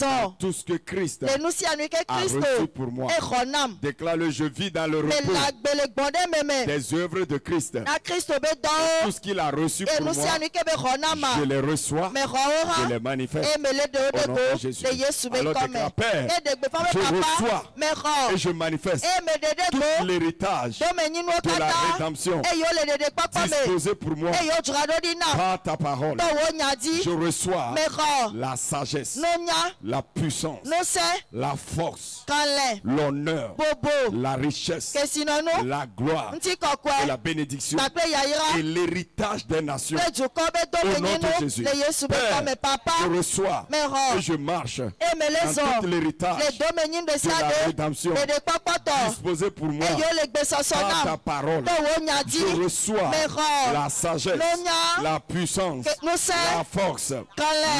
dans tout ce que Christ a reçu pour moi. Déclare, je vis dans le repos des œuvres de Christ. Tout ce qu'il a reçu pour moi, je les reçois, je les manifeste au nom de Jésus. Alors déclare, Père, je reçois et je manifeste tout l'héritage de la rédemption disposé pour moi par ta parole. Je reçois la sagesse, la puissance, la force, l'honneur, la richesse, la gloire et la bénédiction et l'héritage des nations. Au nom de Jésus, Père, je reçois et je marche dans tout l'héritage de la rédemption disposé pour moi par ta parole. Je reçois la sagesse, la puissance, la force,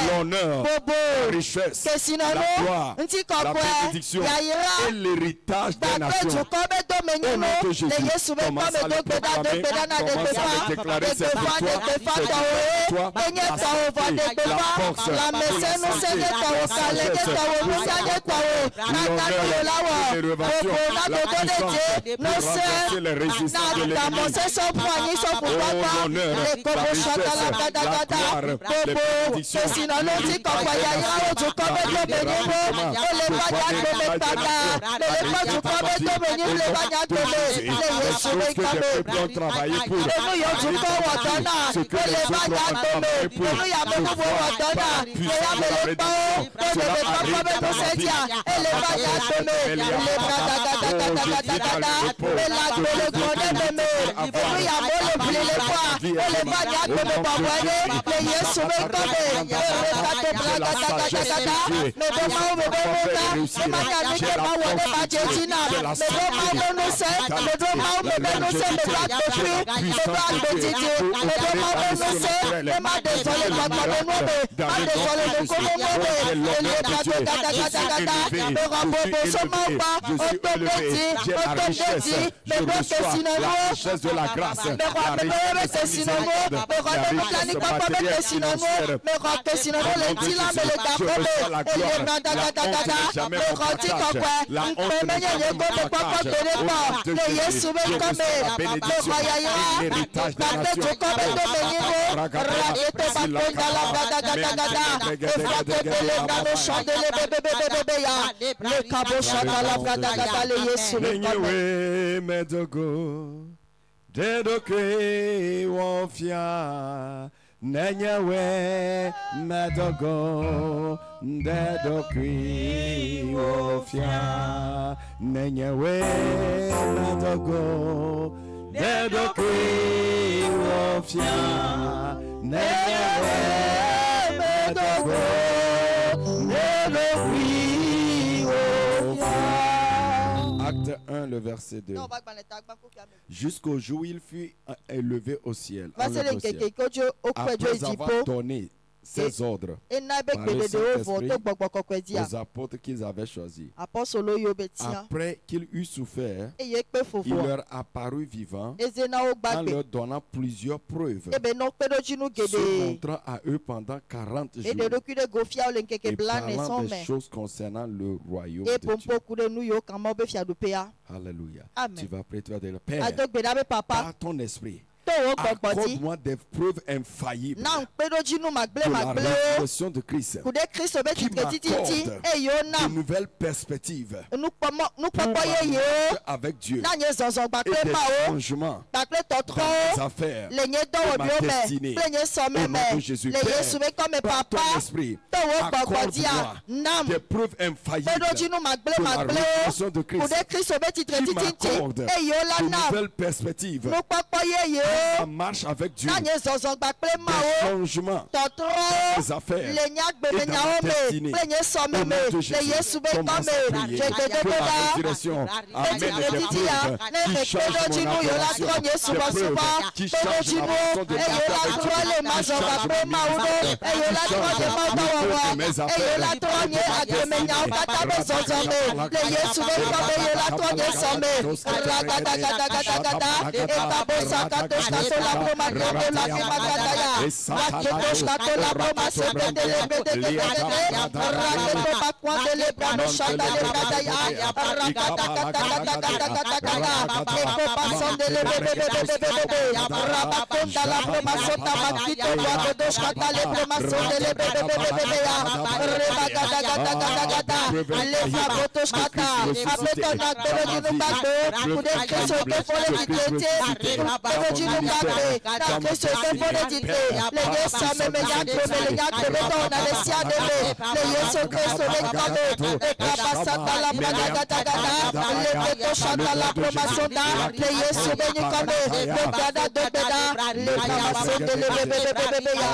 l'honneur, la richesse, la gloire, la bénédiction et l'héritage des nations. Au nom de Jésus, commence à le proclamer, commence à le déclarer, c'est pour toi, la force, la richesse de la grâce, la richesse Dedokwe wofia nenyewe medogo dedokwe wofia nenyewe medogo dedokwe wofia nenyewe medogo dedokwe wofia. Acte 1, le verset 2. Jusqu'au jour où il fut élevé au ciel. Après avoir donné ses ordres par le Saint-Esprit aux apôtres qu'ils avaient choisis. Après qu'il eut souffert, il leur apparut vivant en leur donnant plusieurs preuves, se montrant à eux pendant 40 jours et parlant des choses concernant le royaume de Dieu. Alléluia. Tu vas prier, tu vas dire, Père, par ton esprit, accorde-moi des preuves infaillibles de la résurrection de Christ, qui m'accorde de nouvelles perspectives avec Dieu et des changements dans mes affaires et ma destinée. Au nom de Jésus, Père, par ton esprit, accorde-moi des preuves infaillibles de la résurrection de Christ, qui m'accorde de nouvelles perspectives en marche avec Dieu, des changements dans mes affaires et dans ma destinée. Au nom de Jésus, commence à prier que la résurrection amène des preuves qui changent mon adoration, des preuves qui changent ma façon de marcher avec Dieu, qui changent ma ministère, qui changent mes affaires,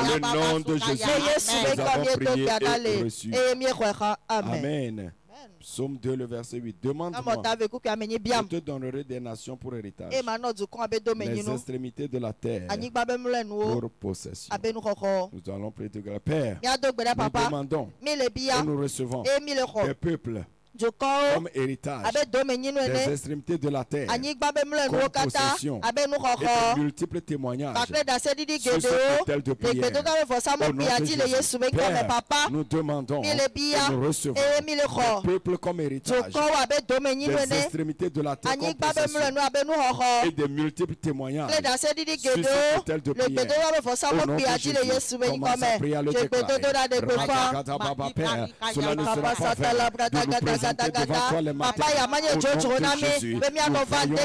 le nom de Jésus, nous avons prié et reçu. Amen. Psaume 2, le verset 8. Demande-moi, je te donnerai des nations pour héritage, les extrémités de la terre pour possession. Nous allons prier de grâce. Père, nous demandons et nous recevons des peuples comme héritage des extrémités de la terre, comme possession et de multiples témoignages sur ce hôtel de prière. Au nom de Jésus, Père, nous demandons et nous recevons des peuples comme héritage des extrémités de la terre, comme possession et de multiples témoignages sur ce hôtel de prière. Au nom de Jésus, commence à prier à le déclarer. Père, cela ne sera pas vain de nous présenter devant toi les matins. Au nom de Jésus, nous voyons de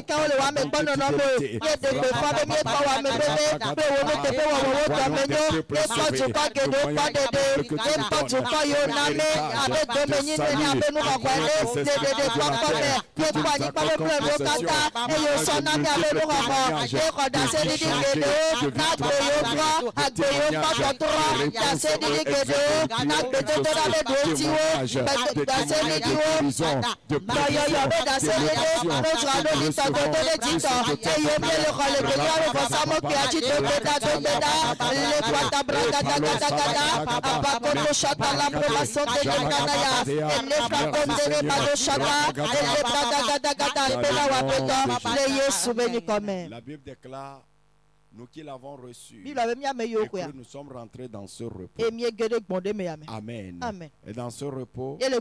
la Bible déclare, nous qui l'avons reçu, et que nous sommes rentrés dans ce repos. Amen. Et dans ce repos, il nous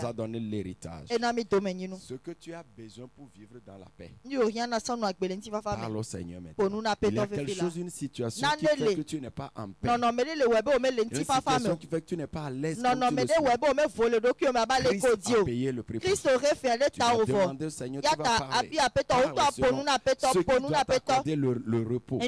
a donné l'héritage. Ce que tu as besoin pour vivre dans la paix. Parle au Seigneur maintenant. Il y a quelque chose, une situation qui fait que tu n'es pas en paix. Une situation qui fait que tu n'es pas à l'aise. Christ a payé le prix. Tu vas demander au Seigneur, tu vas parler. Ceux qui doivent accorder le repos.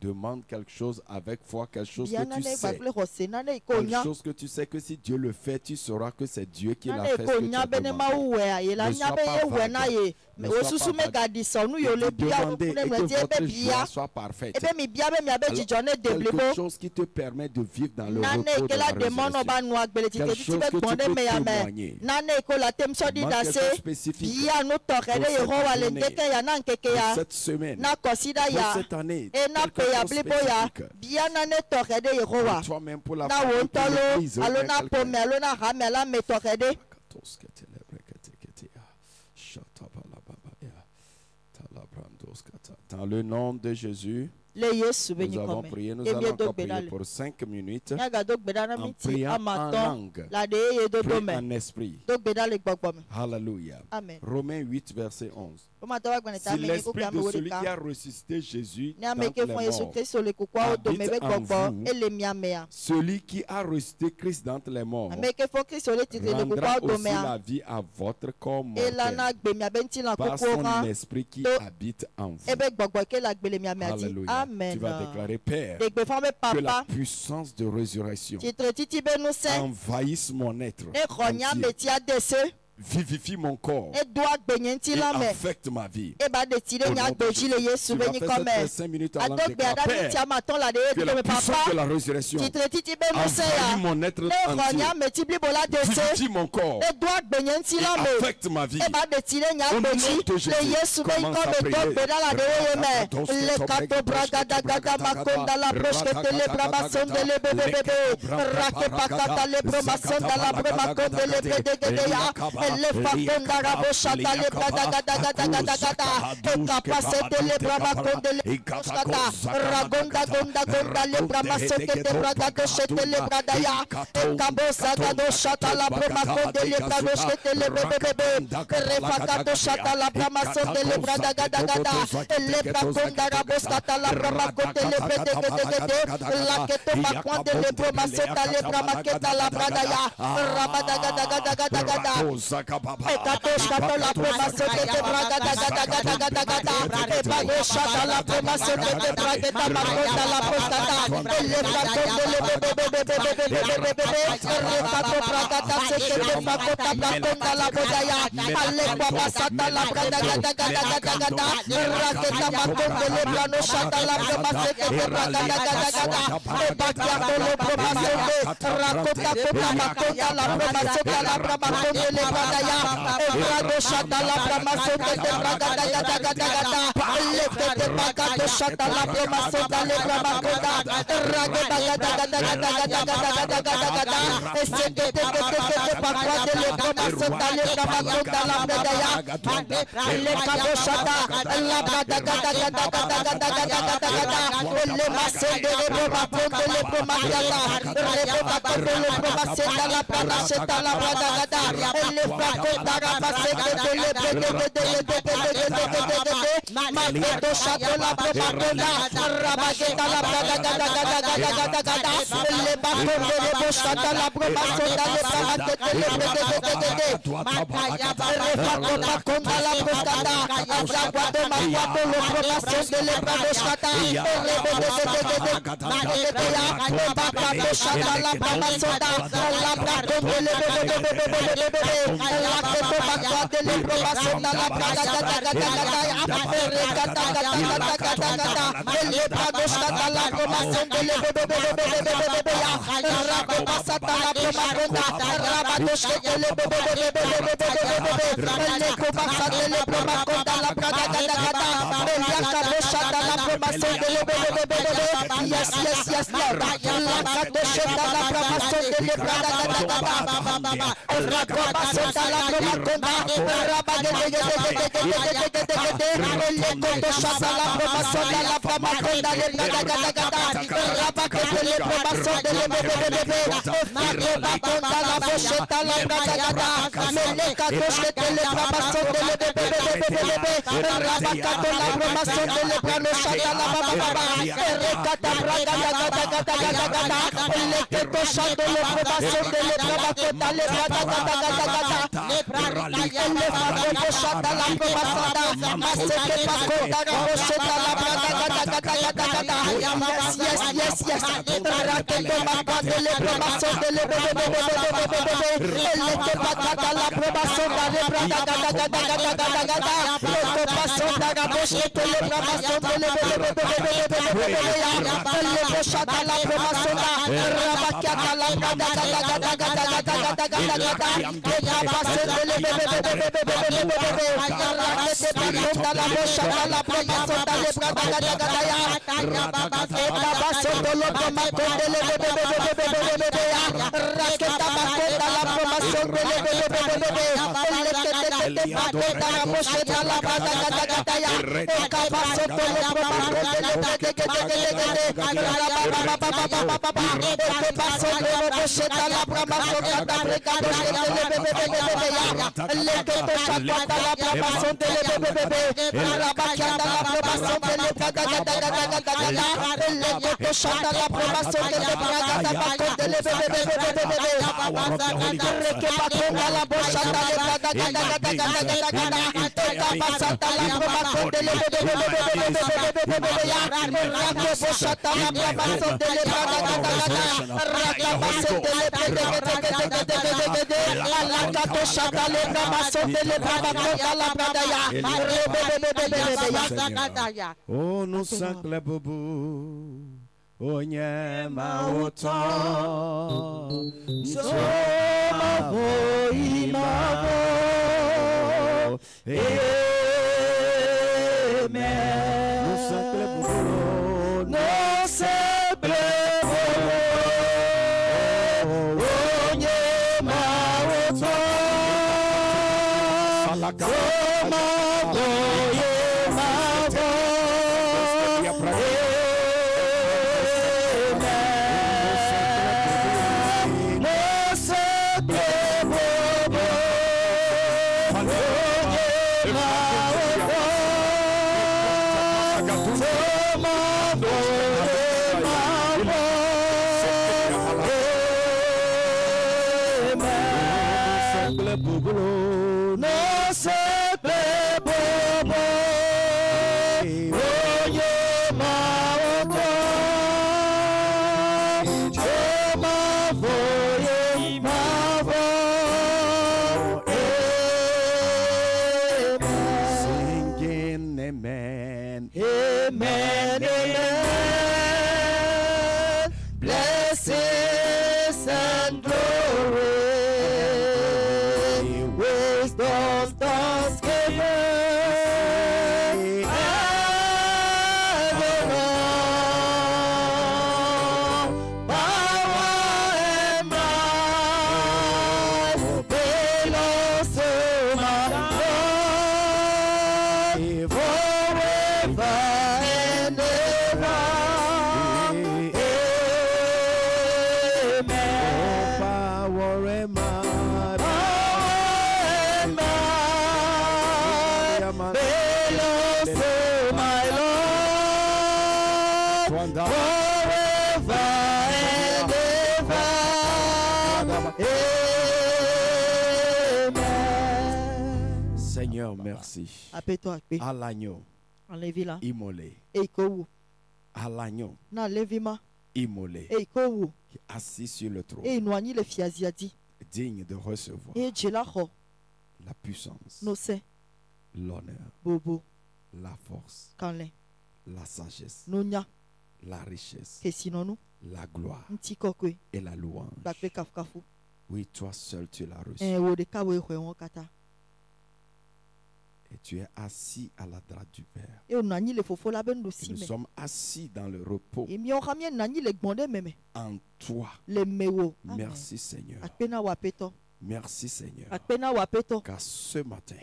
Demande quelque chose avec foi, quelque chose que tu sais. Quelque chose que tu sais que si Dieu le fait, tu sauras que c'est Dieu qui l'a fait. Ne sois pas vague. Ne sois pas vague. Demandez et que votre joie soit parfaite. Quelque chose qui te permet de vivre dans le repos de la résurrection. Quelque chose que tu peux témoigner. Quelque chose spécifique pour cette semaine, pour cette année. Toi-même pour la famille, pour l'église. Dans le nom de Jésus, nous avons prié, nous allons encore prier pour 5 minutes en priant en langue, priant en esprit. Alléluia. Romains 8, verset 11. Si l'esprit de celui qui a ressuscité Jésus d'entre les morts habite en vous, celui qui a ressuscité Christ d'entre les morts rendra aussi la vie à votre corps mortel par son esprit qui habite en vous. Alléluia. Tu vas déclarer, Père, que la puissance de résurrection envahisse mon être entier. Vivifie mon corps et affecte ma vie. Tu vas faire cette 5 minutes en langue déclarant, Père, que la puissance de la résurrection envahit mon être entier. Vivifie mon corps et affecte ma vie. Au nom de Jésus, commence à prier. Le faconda raboshata le brada capacete le brama konde le ragonda gonda le brama soke de brada doshete le brada ya kabosa doshata la brama konde le brada doshete le bebe refaka doshata la brama soke le brada gada le braconda raboshata la brama konde le bebe la keto makwande le brama sota le brama keta la brada ya rabada gada Ekatoshata la promotion de te braga Ebagosha la promotion de te braga Makonda la prostata le braconde le bebe Refato bragata seke te makota braconda la bodaya Ale babasata la braga Raketa makonde le branoshata la promotion de te braga Ebakiato le promotion de Rakota pota makonda la promotion de la promotion le bradaya Ebrado shata la promotion de te braga Le te bagato shata la promotion de le bramakonda Rageta Ese te bakwa de le promotion de le bramakonda la bradaya Le kabo shata la brada Le mason de le bramakonda le bramakonda Rebota le promotion de la brada la brada le fraconda rapacete de Maketo chato la propaconda Rabagueta la brada le bacon de l'ebochata la propaconda le bramaquete Refato paconda la prostata Abraguado maguado le propasson de l'ebradochata Le bacato chata la propaconda La bracon de l'ebebe La keto bakwate le promotion na la braga le bradoshata la promotion de le bebe Rako basata la promotion Rabadoshete le bebe Le kobasate le promotion la braga Yakadoshata la promotion de le bebe Yes Lord La kadoshata la promotion de le braga Rabasota la promaconda, Rabagete, le coto chata la promasota la promaconda, le Gagagagada, Rabagete le promasota le bébé, Maconda la bocheta la Gagagada, le cadochete le promasota le bébé, Rabacato la promasota le branochata la baba, Recata Oh, nous sangle bobo, oh nyema otan, Soma imavo, amen. Nous sangle bobo, nous sangle bobo, oh nyema otan, Soma merci. À l'agneau. Immolé. À l'agneau. Immolé. Qui est assis sur le trône. Digne de recevoir la puissance, l'honneur, la force, la sagesse, la richesse, la gloire et la louange. Oui, toi seul tu l'as reçu. Et tu es assis à la droite du Père. Nous sommes assis dans le repos. En toi. Merci Seigneur. Merci Seigneur. Car ce matin,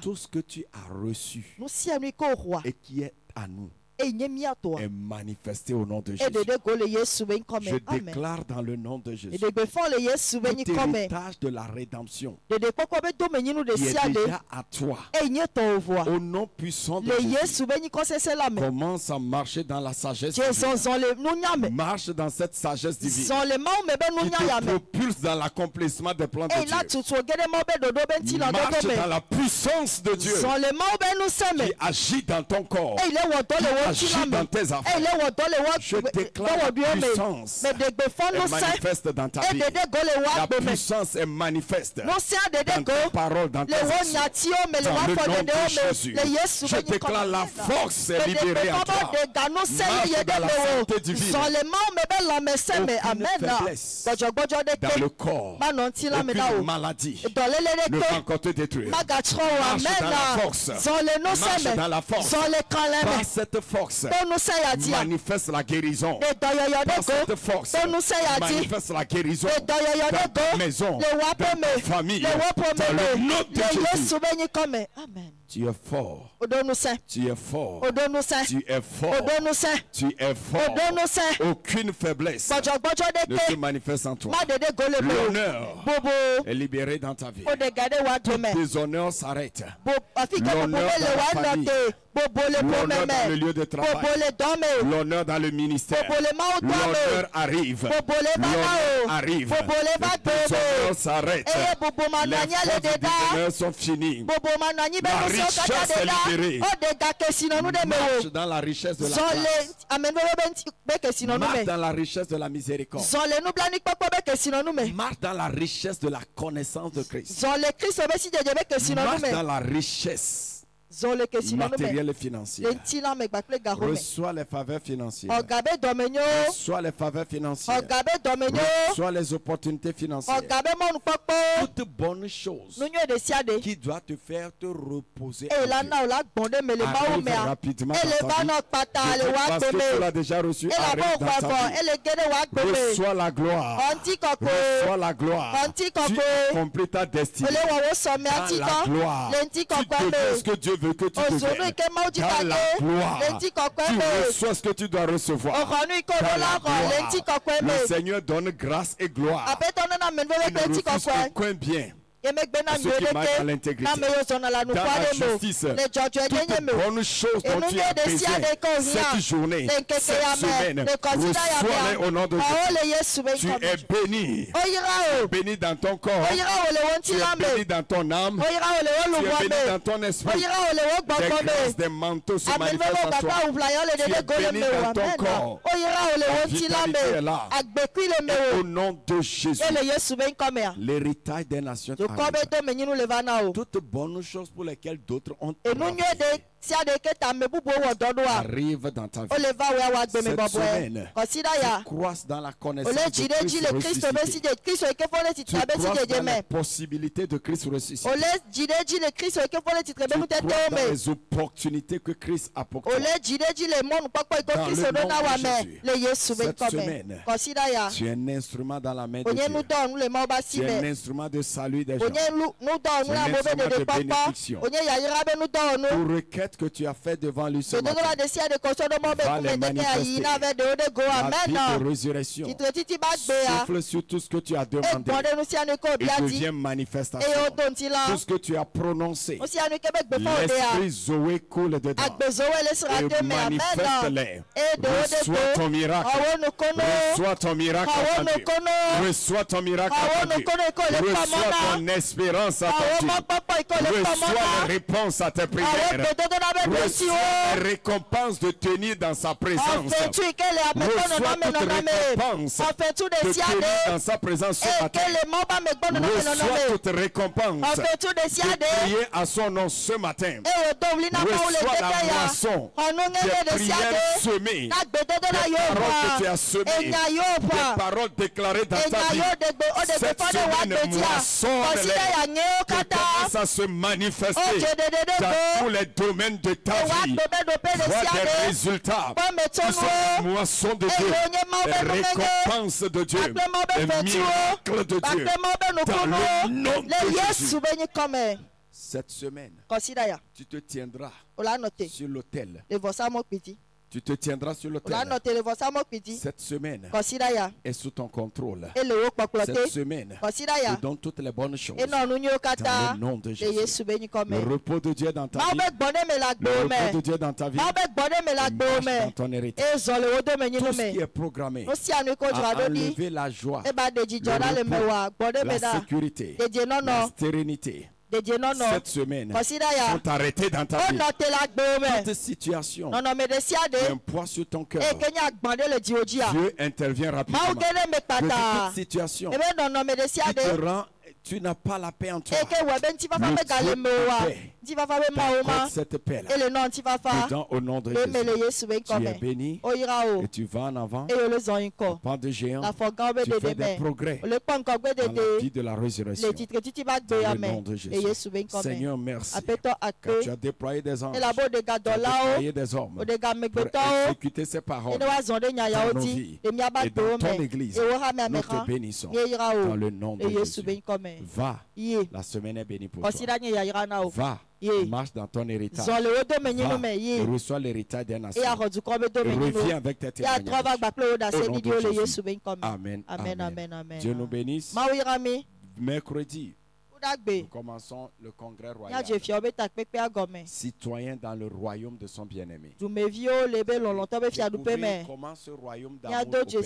tout ce que tu as reçu et qui est à nous, est manifesté au nom de Jésus. Je déclare dans le nom de Jésus tout héritage de la rédemption qui est déjà à toi. Au nom puissant de Jésus, commence à marcher dans la sagesse divine. Marche dans cette sagesse divine qui te propulse dans l'accomplissement des plans de Dieu. Marche dans la puissance de Dieu qui agit dans ton corps, qui agit dans tes affaires. Je déclare la puissance est manifeste dans ta vie. La puissance est manifeste dans tes paroles, dans tes actions. Dans le nom de Jésus, je déclare la force est libérée en toi. Marche dans la santé divine. Aucune faiblesse dans le corps, aucune maladie ne va encore te détruire. Marche dans la force. Marche dans la force. Par cette force, manifeste la guérison. Par cette force, manifeste la guérison dans ta maison, dans ta famille, dans le nom de Jésus. Amen. Tu es fort. Tu es fort. Tu es fort. Tu es fort. Aucune faiblesse ne se manifeste en toi. L'honneur est libéré dans ta vie. Tout déshonneur s'arrête. L'honneur dans la famille. L'honneur dans le lieu de travail. L'honneur dans le ministère. L'honneur arrive. L'honneur arrive. Le déshonneur s'arrête. Les forces du déshonneur sont finies. La richesse est libérée. Marche dans la richesse de la grâce. Marche dans la richesse de la miséricorde. Marche dans la richesse de la connaissance de Christ. Marche dans la richesse matériel et financier. Reçois les faveurs financières. Reçois les faveurs financières. Reçois les opportunités financières. Toute bonne chose qui doit te faire te reposer arrive rapidement dans ta vie. Parce que tu l'as déjà reçu, arrive dans ta vie. Reçois la gloire. Reçois la gloire. Tu accomplis ta destinée dans la gloire. Tu deviens ce que Dieu veut que tu deviennes. Dans la gloire, tu reçois ce que tu dois recevoir. Dans la gloire, le Seigneur donne grâce et gloire. Il ne refuse aucun bien à ceux qui marchent dans l'intégrité, dans la justice. Toute bonne chose dont tu as besoin cette journée, cette semaine, reçois-les au nom de Jésus. Tu es béni. Béni dans ton corps. Tu es béni dans ton âme. Tu es béni dans ton esprit. Des grâces, des manteaux se manifestent en toi. Tu es béni dans ton corps. La vitalité est là. Et au nom de Jésus, l'héritage des nations toutes bonnes choses pour lesquelles d'autres ont arrive dans ta vie. Cette semaine, tu croisses dans la connaissance de Christ ressuscité. Tu croisses dans la possibilité de Christ ressuscité. Tu croisses dans les opportunités que Christ a pour toi. Dans le nom de Jésus, cette semaine, tu es un instrument dans la main de Dieu. Tu es un instrument de salut des gens. Tu es un instrument de bénédiction. Pour requête que tu as fait devant lui ce matin va les manifester. La vie de résurrection souffle sur tout ce que tu as demandé et devient manifestation. Tout ce que tu as prononcé, l'esprit Zoé coule dedans et manifeste-les. Reçois ton miracle. Reçois ton miracle attendu. Reçois ton miracle attendu. Reçois ton espérance attendue. Reçois la réponse à tes prières. Reçois la récompense de tenir dans sa présence. Reçois toute récompense de tenir dans sa présence ce matin. Reçois toute récompense de prier à son nom ce matin. Reçois la moisson des prières semées, des paroles que tu as semées, des paroles déclarées dans ta vie. Cette semaine, moissonne-les, que commence à se manifester dans tous les domaines de ta vie. Vois des résultats qui sont la moisson de Dieu, des récompenses de Dieu, des miracles de Dieu. Dans le nom de Jésus. Cette semaine, tu te tiendras sur l'autel Tu te tiendras sur le terrain. Cette semaine est sous ton contrôle. Cette semaine, te donne toutes les bonnes choses. Dans le nom de Jésus. Le repos de Dieu dans ta vie. Le repos de Dieu dans ta vie. Marche dans ton héritage. Tout ce qui est programmé à enlever la joie, le repos, la sécurité, la sérénité. Cette semaine sont arrêtés dans ta vie. Toute situation, un poids sur ton cœur, Dieu intervient rapidement. De toute situation qui te rend, tu n'as pas la paix en toi. Prends cette paix-là. Dedans, au nom de Jésus. Tu es béni et tu vas en avant. Pas de géant. Tu fais des progrès dans la vie de la résurrection. Dans le nom de Jésus. Seigneur, merci que tu as déployé des anges, tu as déployé des hommes pour exécuter ces paroles dans nos vies et dans ton église. Nous te bénissons dans le nom de Jésus. Va, la semaine est bénie pour toi. Va, marche dans ton héritage. Va, et reçois l'héritage des nations. Et reviens avec tes témoignages. Au nom de Jésus. Amen. Amen. Dieu nous bénisse. Mercredi, nous commençons le congrès royal. Citoyen dans le royaume de son bien-aimé. Découvrir comment ce royaume d'amour opère.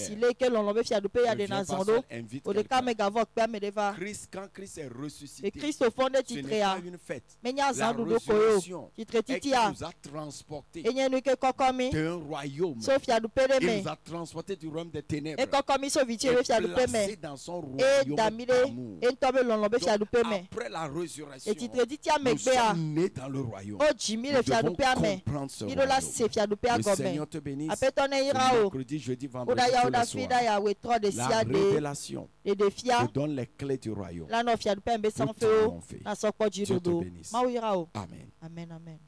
Christ, quand Christ est ressuscité, ce n'est pas une fête. La résurrection est qu'il nous a transportés d'un royaume. Il nous a transportés du royaume des ténèbres et placés dans son royaume d'amour. Après la résurrection, nous sommes nés dans le royaume. Nous devons comprendre ce royaume. Le Seigneur te bénisse. Mercredi, jeudi, vendredi, tous les soirs. La révélation te donne les clés du royaume. Dieu te bénisse. Amen. Amen.